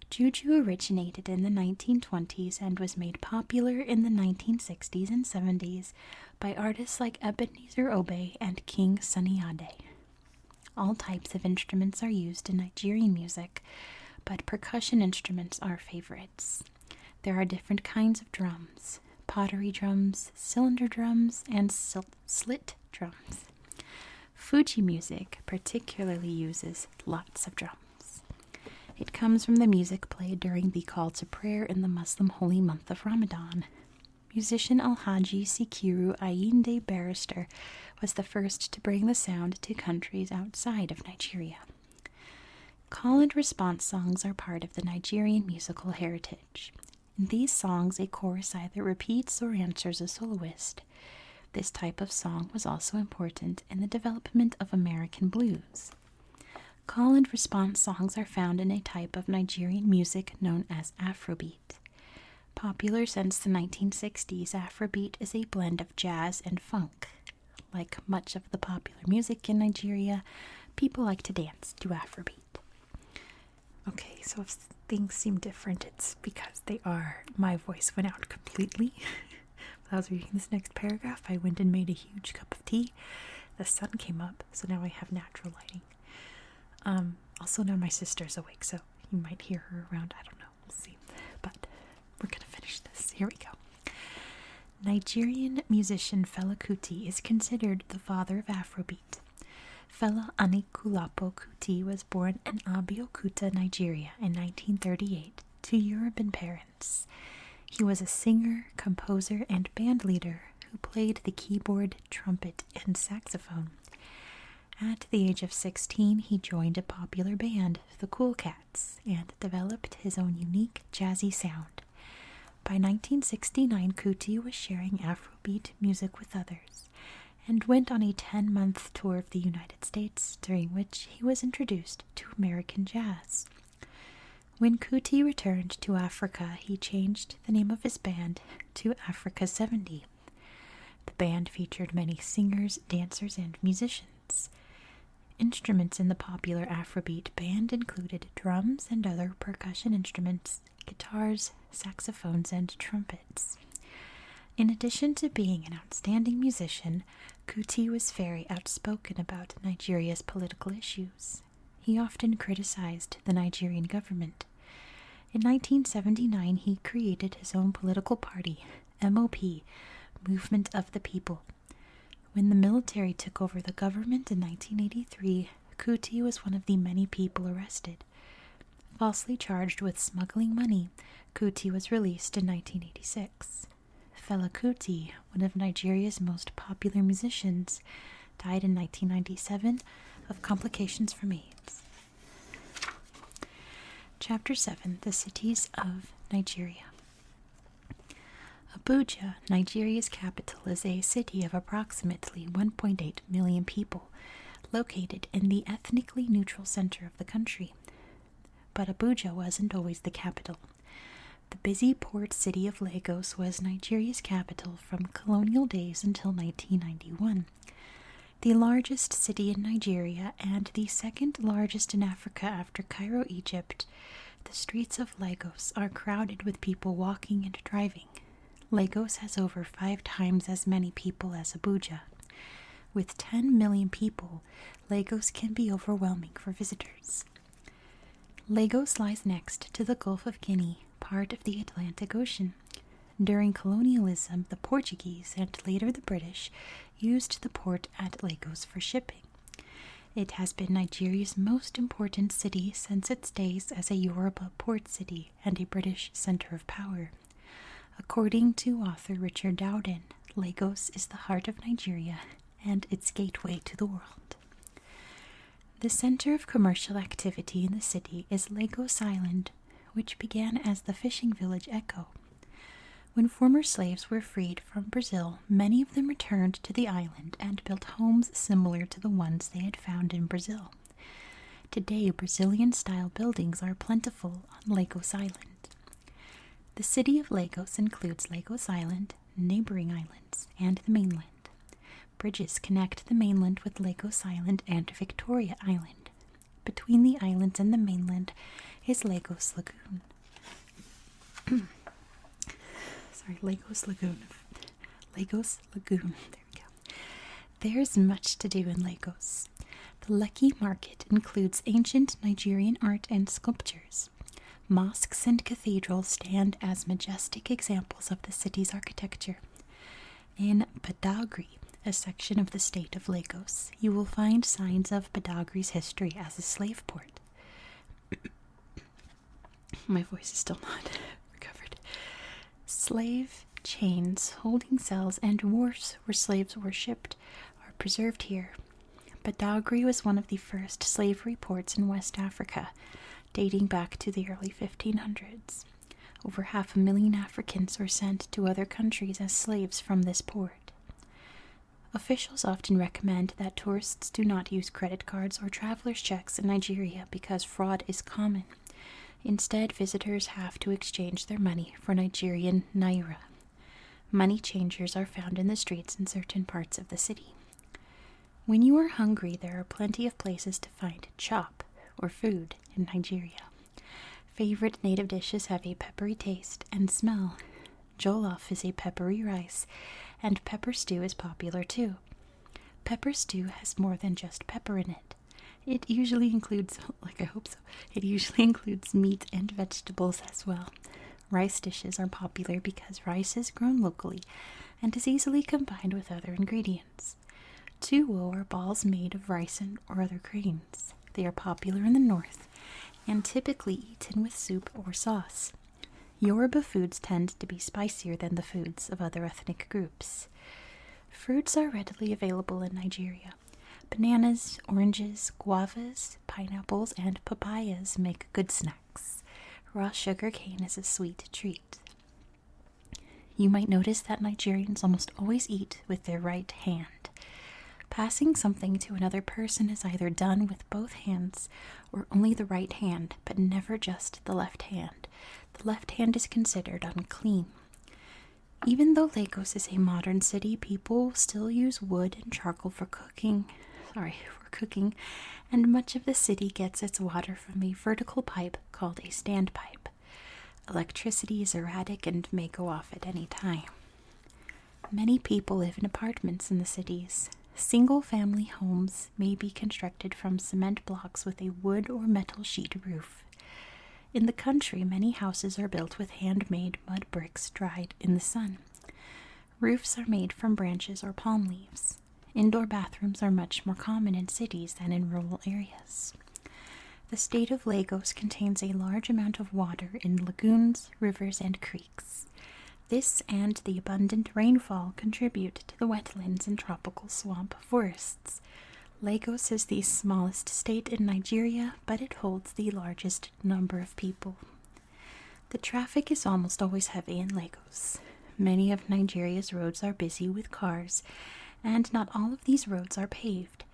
Juju originated in the 1920s and was made popular in the 1960s and 70s by artists like Ebenezer Obey and King Sunny Ade. All types of instruments are used in Nigerian music, but percussion instruments are favorites. There are different kinds of drums: pottery drums, cylinder drums, and slit drums. Fuji music particularly uses lots of drums. It comes from the music played during the call to prayer in the Muslim holy month of Ramadan. Musician Alhaji Sikiru Ayinde Barrister was the first to bring the sound to countries outside of Nigeria. Call and response songs are part of the Nigerian musical heritage. In these songs, a chorus either repeats or answers a soloist. This type of song was also important in the development of American blues. Call and response songs are found in a type of Nigerian music known as Afrobeat. Popular since the 1960s, Afrobeat is a blend of jazz and funk. Like much of the popular music in Nigeria, people like to dance to Afrobeat. Okay, so if things seem different, it's because they are. My voice went out completely. While I was reading this next paragraph, I went and made a huge cup of tea. The sun came up, so now I have natural lighting. Also, now my sister's awake, so you might hear her around. I don't know. We'll see. But we're going to finish this. Here we go. Nigerian musician Fela Kuti is considered the father of Afrobeat. Fela Anikulapo Kuti was born in Abeokuta, Nigeria in 1938 to Yoruban parents. He was a singer, composer, and band leader who played the keyboard, trumpet, and saxophone. At the age of 16, he joined a popular band, the Cool Cats, and developed his own unique jazzy sound. By 1969, Kuti was sharing Afrobeat music with others, and went on a 10-month tour of the United States, during which he was introduced to American jazz. When Kuti returned to Africa, he changed the name of his band to Africa 70. The band featured many singers, dancers, and musicians. Instruments in the popular Afrobeat band included drums and other percussion instruments, guitars, saxophones, and trumpets. In addition to being an outstanding musician, Kuti was very outspoken about Nigeria's political issues. He often criticized the Nigerian government. In 1979, he created his own political party, MOP, Movement of the People. When the military took over the government in 1983, Kuti was one of the many people arrested. Falsely charged with smuggling money, Kuti was released in 1986. Fela Kuti, one of Nigeria's most popular musicians, died in 1997 of complications from AIDS. Chapter 7. The Cities of Nigeria. Abuja, Nigeria's capital, is a city of approximately 1.8 million people, located in the ethnically neutral center of the country. But Abuja wasn't always the capital. The busy port city of Lagos was Nigeria's capital from colonial days until 1991. The largest city in Nigeria and the second largest in Africa after Cairo, Egypt, the streets of Lagos are crowded with people walking and driving. Lagos has over 5 times as many people as Abuja. With 10 million people, Lagos can be overwhelming for visitors. Lagos lies next to the Gulf of Guinea, part of the Atlantic Ocean. During colonialism, the Portuguese and later the British used the port at Lagos for shipping. It has been Nigeria's most important city since its days as a Yoruba port city and a British center of power. According to author Richard Dowden, Lagos is the heart of Nigeria and its gateway to the world. The center of commercial activity in the city is Lagos Island, which began as the fishing village Echo. When former slaves were freed from Brazil, many of them returned to the island and built homes similar to the ones they had found in Brazil. Today, Brazilian-style buildings are plentiful on Lagos Island. The city of Lagos includes Lagos Island, neighboring islands, and the mainland. Bridges connect the mainland with Lagos Island and Victoria Island. Between the islands and the mainland is Lagos Lagoon. Lagos Lagoon. Lagos Lagoon. There we go. There's much to do in Lagos. The Lekki Market includes ancient Nigerian art and sculptures. Mosques and cathedrals stand as majestic examples of the city's architecture. In Badagry, a section of the state of Lagos, you will find signs of Badagry's history as a slave port. My voice is still not recovered. Slave chains, holding cells, and wharfs where slaves were shipped are preserved here. Badagry was one of the first slavery ports in West Africa, dating back to the early 1500s. Over 500,000 Africans were sent to other countries as slaves from this port. Officials often recommend that tourists do not use credit cards or traveler's checks in Nigeria because fraud is common. Instead, visitors have to exchange their money for Nigerian naira. Money changers are found in the streets in certain parts of the city. When you are hungry, there are plenty of places to find chop, or food, in Nigeria. Favorite native dishes have a peppery taste and smell. Jollof is a peppery rice, and pepper stew is popular too. Pepper stew has more than just pepper in it. It usually includes, it usually includes meat and vegetables as well. Rice dishes are popular because rice is grown locally and is easily combined with other ingredients. Tuwo are balls made of rice or other grains. They are popular in the north and typically eaten with soup or sauce. Yoruba foods tend to be spicier than the foods of other ethnic groups. Fruits are readily available in Nigeria. Bananas, oranges, guavas, pineapples, and papayas make good snacks. Raw sugar cane is a sweet treat. You might notice that Nigerians almost always eat with their right hand. Passing something to another person is either done with both hands or only the right hand, but never just the left hand. The left hand is considered unclean. Even though Lagos is a modern city, people still use wood and charcoal for cooking, and much of the city gets its water from a vertical pipe called a standpipe. Electricity is erratic and may go off at any time. Many people live in apartments in the cities. Single-family homes may be constructed from cement blocks with a wood or metal sheet roof. In the country, many houses are built with handmade mud bricks dried in the sun. Roofs are made from branches or palm leaves. Indoor bathrooms are much more common in cities than in rural areas. The state of Lagos contains a large amount of water in lagoons, rivers, and creeks. This and the abundant rainfall contribute to the wetlands and tropical swamp forests. Lagos is the smallest state in Nigeria, but it holds the largest number of people. The traffic is almost always heavy in Lagos. Many of Nigeria's roads are busy with cars, and not all of these roads are paved.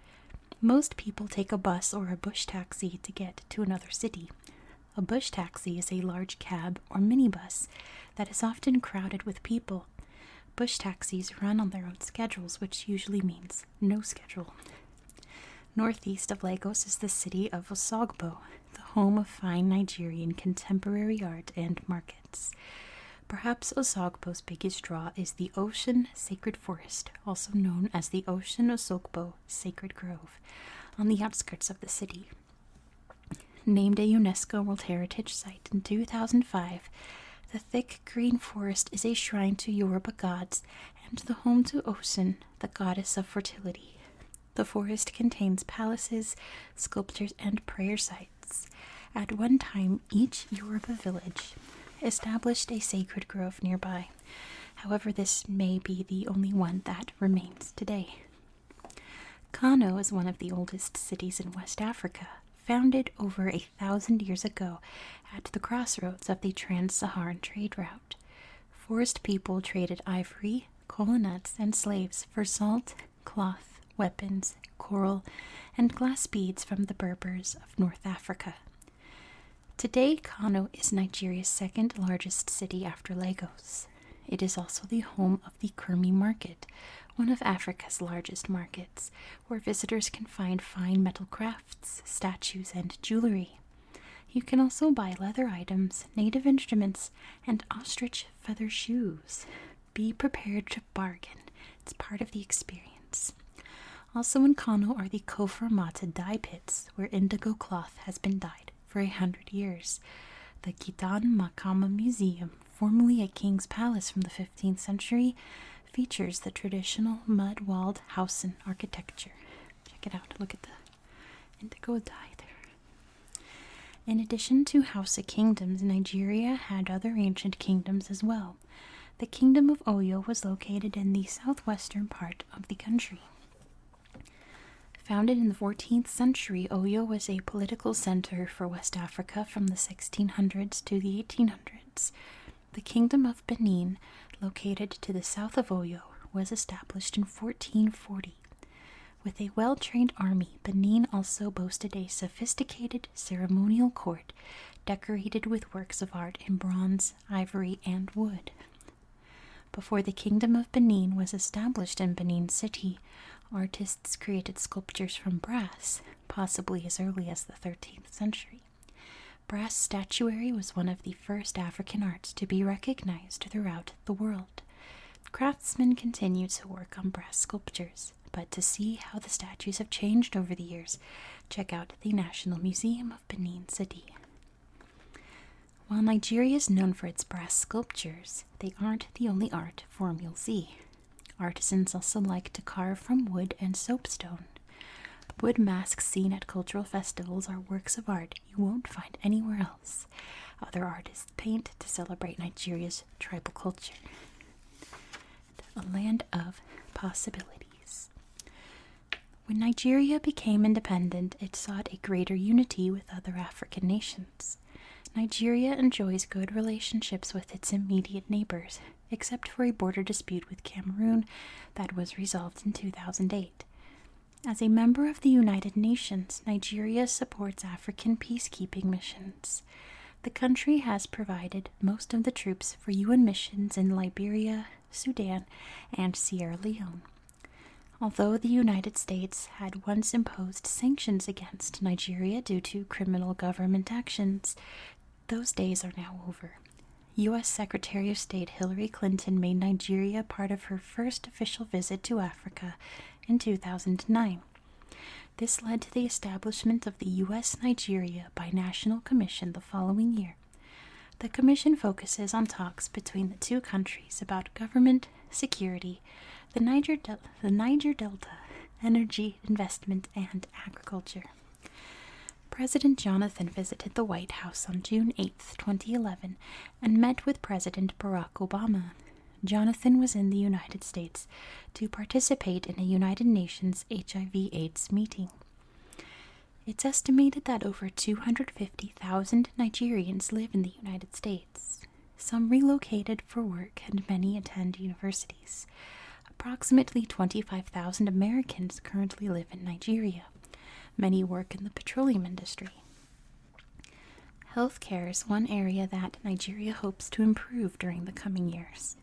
Most people take a bus or a bush taxi to get to another city. A bush taxi is a large cab or minibus that is often crowded with people. Bush taxis run on their own schedules, which usually means no schedule. Northeast of Lagos is the city of Osogbo, the home of fine Nigerian contemporary art and markets. Perhaps Osogbo's biggest draw is the Osun Sacred Forest, also known as the Osun Osogbo Sacred Grove, on the outskirts of the city. Named a UNESCO World Heritage Site in 2005, the thick green forest is a shrine to Yoruba gods and the home to Osun, the goddess of fertility. The forest contains palaces, sculptures, and prayer sites. At one time, each Yoruba village established a sacred grove nearby. However, this may be the only one that remains today. Kano is one of the oldest cities in West Africa, founded over 1,000 years ago at the crossroads of the Trans-Saharan trade route. Forest people traded ivory, cola nuts, and slaves for salt, cloth, weapons, coral, and glass beads from the Berbers of North Africa. Today, Kano is Nigeria's second largest city after Lagos. It is also the home of the Kurmi Market, one of Africa's largest markets, where visitors can find fine metal crafts, statues, and jewelry. You can also buy leather items, native instruments, and ostrich feather shoes. Be prepared to bargain. It's part of the experience. Also in Kano are the Kofor Mata dye pits, where indigo cloth has been dyed for 100 years. The Kitan Makama Museum, formerly a king's palace from the 15th century, features the traditional mud-walled Hausan architecture. Check it out. Look at the indigo dye there. In addition to Hausa kingdoms, Nigeria had other ancient kingdoms as well. The Kingdom of Oyo was located in the southwestern part of the country. Founded in the 14th century, Oyo was a political center for West Africa from the 1600s to the 1800s. The Kingdom of Benin, located to the south of Oyo, was established in 1440. With a well-trained army, Benin also boasted a sophisticated ceremonial court decorated with works of art in bronze, ivory, and wood. Before the Kingdom of Benin was established in Benin City, artists created sculptures from brass, possibly as early as the 13th century. Brass statuary was one of the first African arts to be recognized throughout the world. Craftsmen continue to work on brass sculptures, but to see how the statues have changed over the years, check out the National Museum of Benin City. While Nigeria is known for its brass sculptures, they aren't the only art form you'll see. Artisans also like to carve from wood and soapstone. Wood masks seen at cultural festivals are works of art you won't find anywhere else. Other artists paint to celebrate Nigeria's tribal culture. A land of possibilities. When Nigeria became independent, it sought a greater unity with other African nations. Nigeria enjoys good relationships with its immediate neighbors, except for a border dispute with Cameroon that was resolved in 2008. As a member of the United Nations, Nigeria supports African peacekeeping missions. The country has provided most of the troops for UN missions in Liberia, Sudan, and Sierra Leone. Although the United States had once imposed sanctions against Nigeria due to criminal government actions, those days are now over. U.S. Secretary of State Hillary Clinton made Nigeria part of her first official visit to Africa in 2009. This led to the establishment of the U.S.-Nigeria Binational Commission the following year. The commission focuses on talks between the two countries about government, security, the Niger Delta, energy, investment, and agriculture. President Jonathan visited the White House on June 8, 2011, and met with President Barack Obama. Jonathan was in the United States to participate in a United Nations HIV/AIDS meeting. It's estimated that over 250,000 Nigerians live in the United States. Some relocated for work and many attend universities. Approximately 25,000 Americans currently live in Nigeria. Many work in the petroleum industry. Healthcare is one area that Nigeria hopes to improve during the coming years.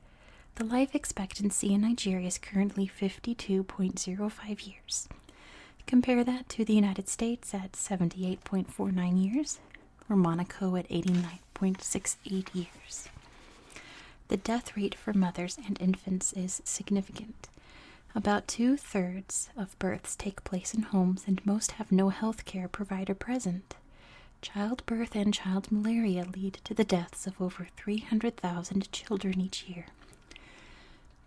The life expectancy in Nigeria is currently 52.05 years. Compare that to the United States at 78.49 years, or Monaco at 89.68 years. The death rate for mothers and infants is significant. About 2/3 of births take place in homes, and most have no health care provider present. Childbirth and child malaria lead to the deaths of over 300,000 children each year.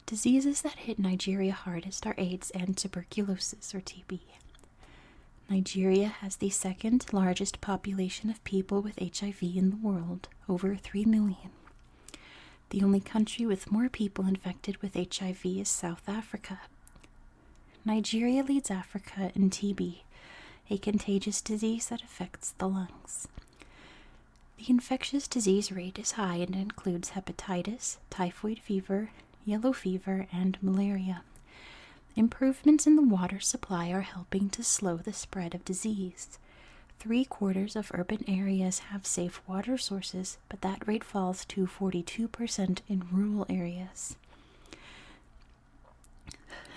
Diseases that hit Nigeria hardest are AIDS and tuberculosis, or TB. Nigeria has the second largest population of people with HIV in the world, over 3 million. The only country with more people infected with HIV is South Africa. Nigeria leads Africa in TB, a contagious disease that affects the lungs. The infectious disease rate is high and includes hepatitis, typhoid fever, yellow fever, and malaria. Improvements in the water supply are helping to slow the spread of disease. 3/4 of urban areas have safe water sources, but that rate falls to 42% in rural areas.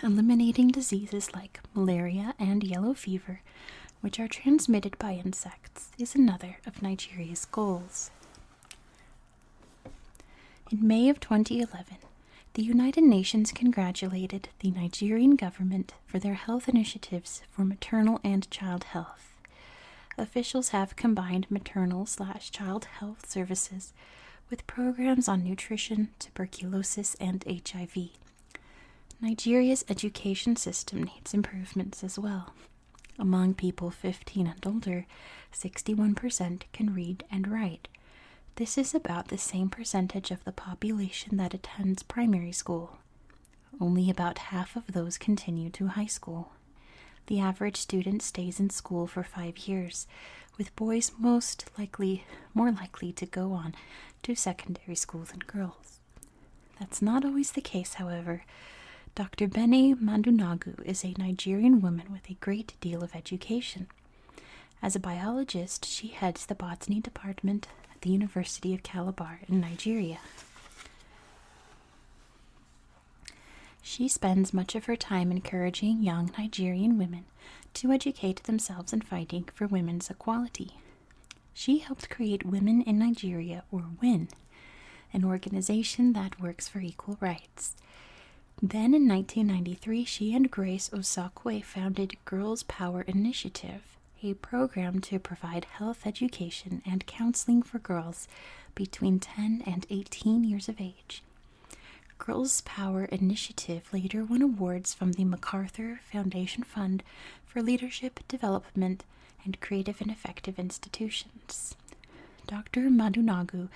Eliminating diseases like malaria and yellow fever, which are transmitted by insects, is another of Nigeria's goals. In May of 2011, the United Nations congratulated the Nigerian government for their health initiatives for maternal and child health. officials have combined maternal/child health services with programs on nutrition, tuberculosis, and HIV. Nigeria's education system needs improvements as well. Among people 15 and older, 61% can read and write. This is about the same percentage of the population that attends primary school. Only about half of those continue to high school. The average student stays in school for 5 years, with boys more likely to go on to secondary school than girls. That's not always the case, however. Dr. Bene Mandunagu is a Nigerian woman with a great deal of education. As a biologist, she heads the botany department at the University of Calabar in Nigeria. She spends much of her time encouraging young Nigerian women to educate themselves in fighting for women's equality. She helped create Women in Nigeria, or WIN, an organization that works for equal rights. Then in 1993, she and Grace Osakwe founded Girls Power Initiative, a program to provide health education and counseling for girls between 10 and 18 years of age. Girls Power Initiative later won awards from the MacArthur Foundation Fund for Leadership Development and Creative and Effective Institutions. Dr. Madunagu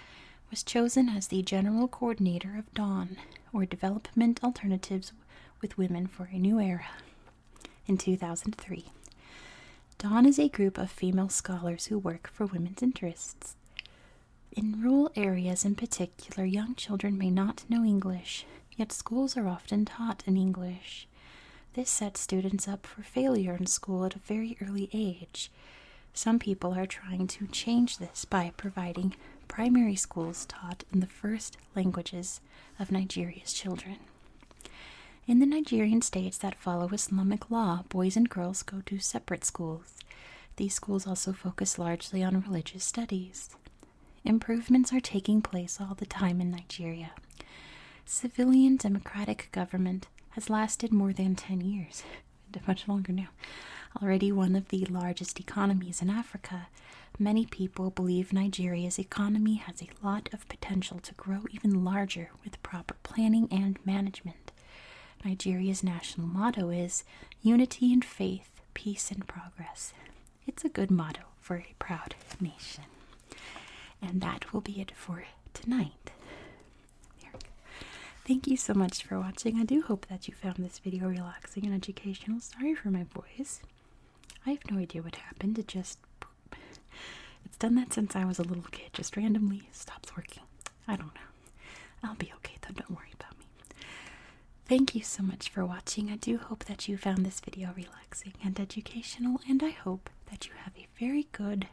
was chosen as the General Coordinator of DAWN, or Development Alternatives with Women for a New Era, in 2003. DAWN is a group of female scholars who work for women's interests. In rural areas in particular, young children may not know English, yet schools are often taught in English. This sets students up for failure in school at a very early age. Some people are trying to change this by providing primary schools taught in the first languages of Nigeria's children. In the Nigerian states that follow Islamic law, boys and girls go to separate schools. These schools also focus largely on religious studies. Improvements are taking place all the time in Nigeria. Civilian democratic government has lasted more than 10 years, much longer now. Already one of the largest economies in Africa, many people believe Nigeria's economy has a lot of potential to grow even larger with proper planning and management. Nigeria's national motto is Unity and Faith, Peace and Progress. It's a good motto for a proud nation. And that will be it for tonight. Thank you so much for watching. I do hope that you found this video relaxing and educational. Sorry for my voice. I have no idea what happened. It's done that since I was a little kid. Just randomly stops working. I don't know. I'll be okay though. Don't worry about me. Thank you so much for watching. I do hope that you found this video relaxing and educational. And I hope that you have a very good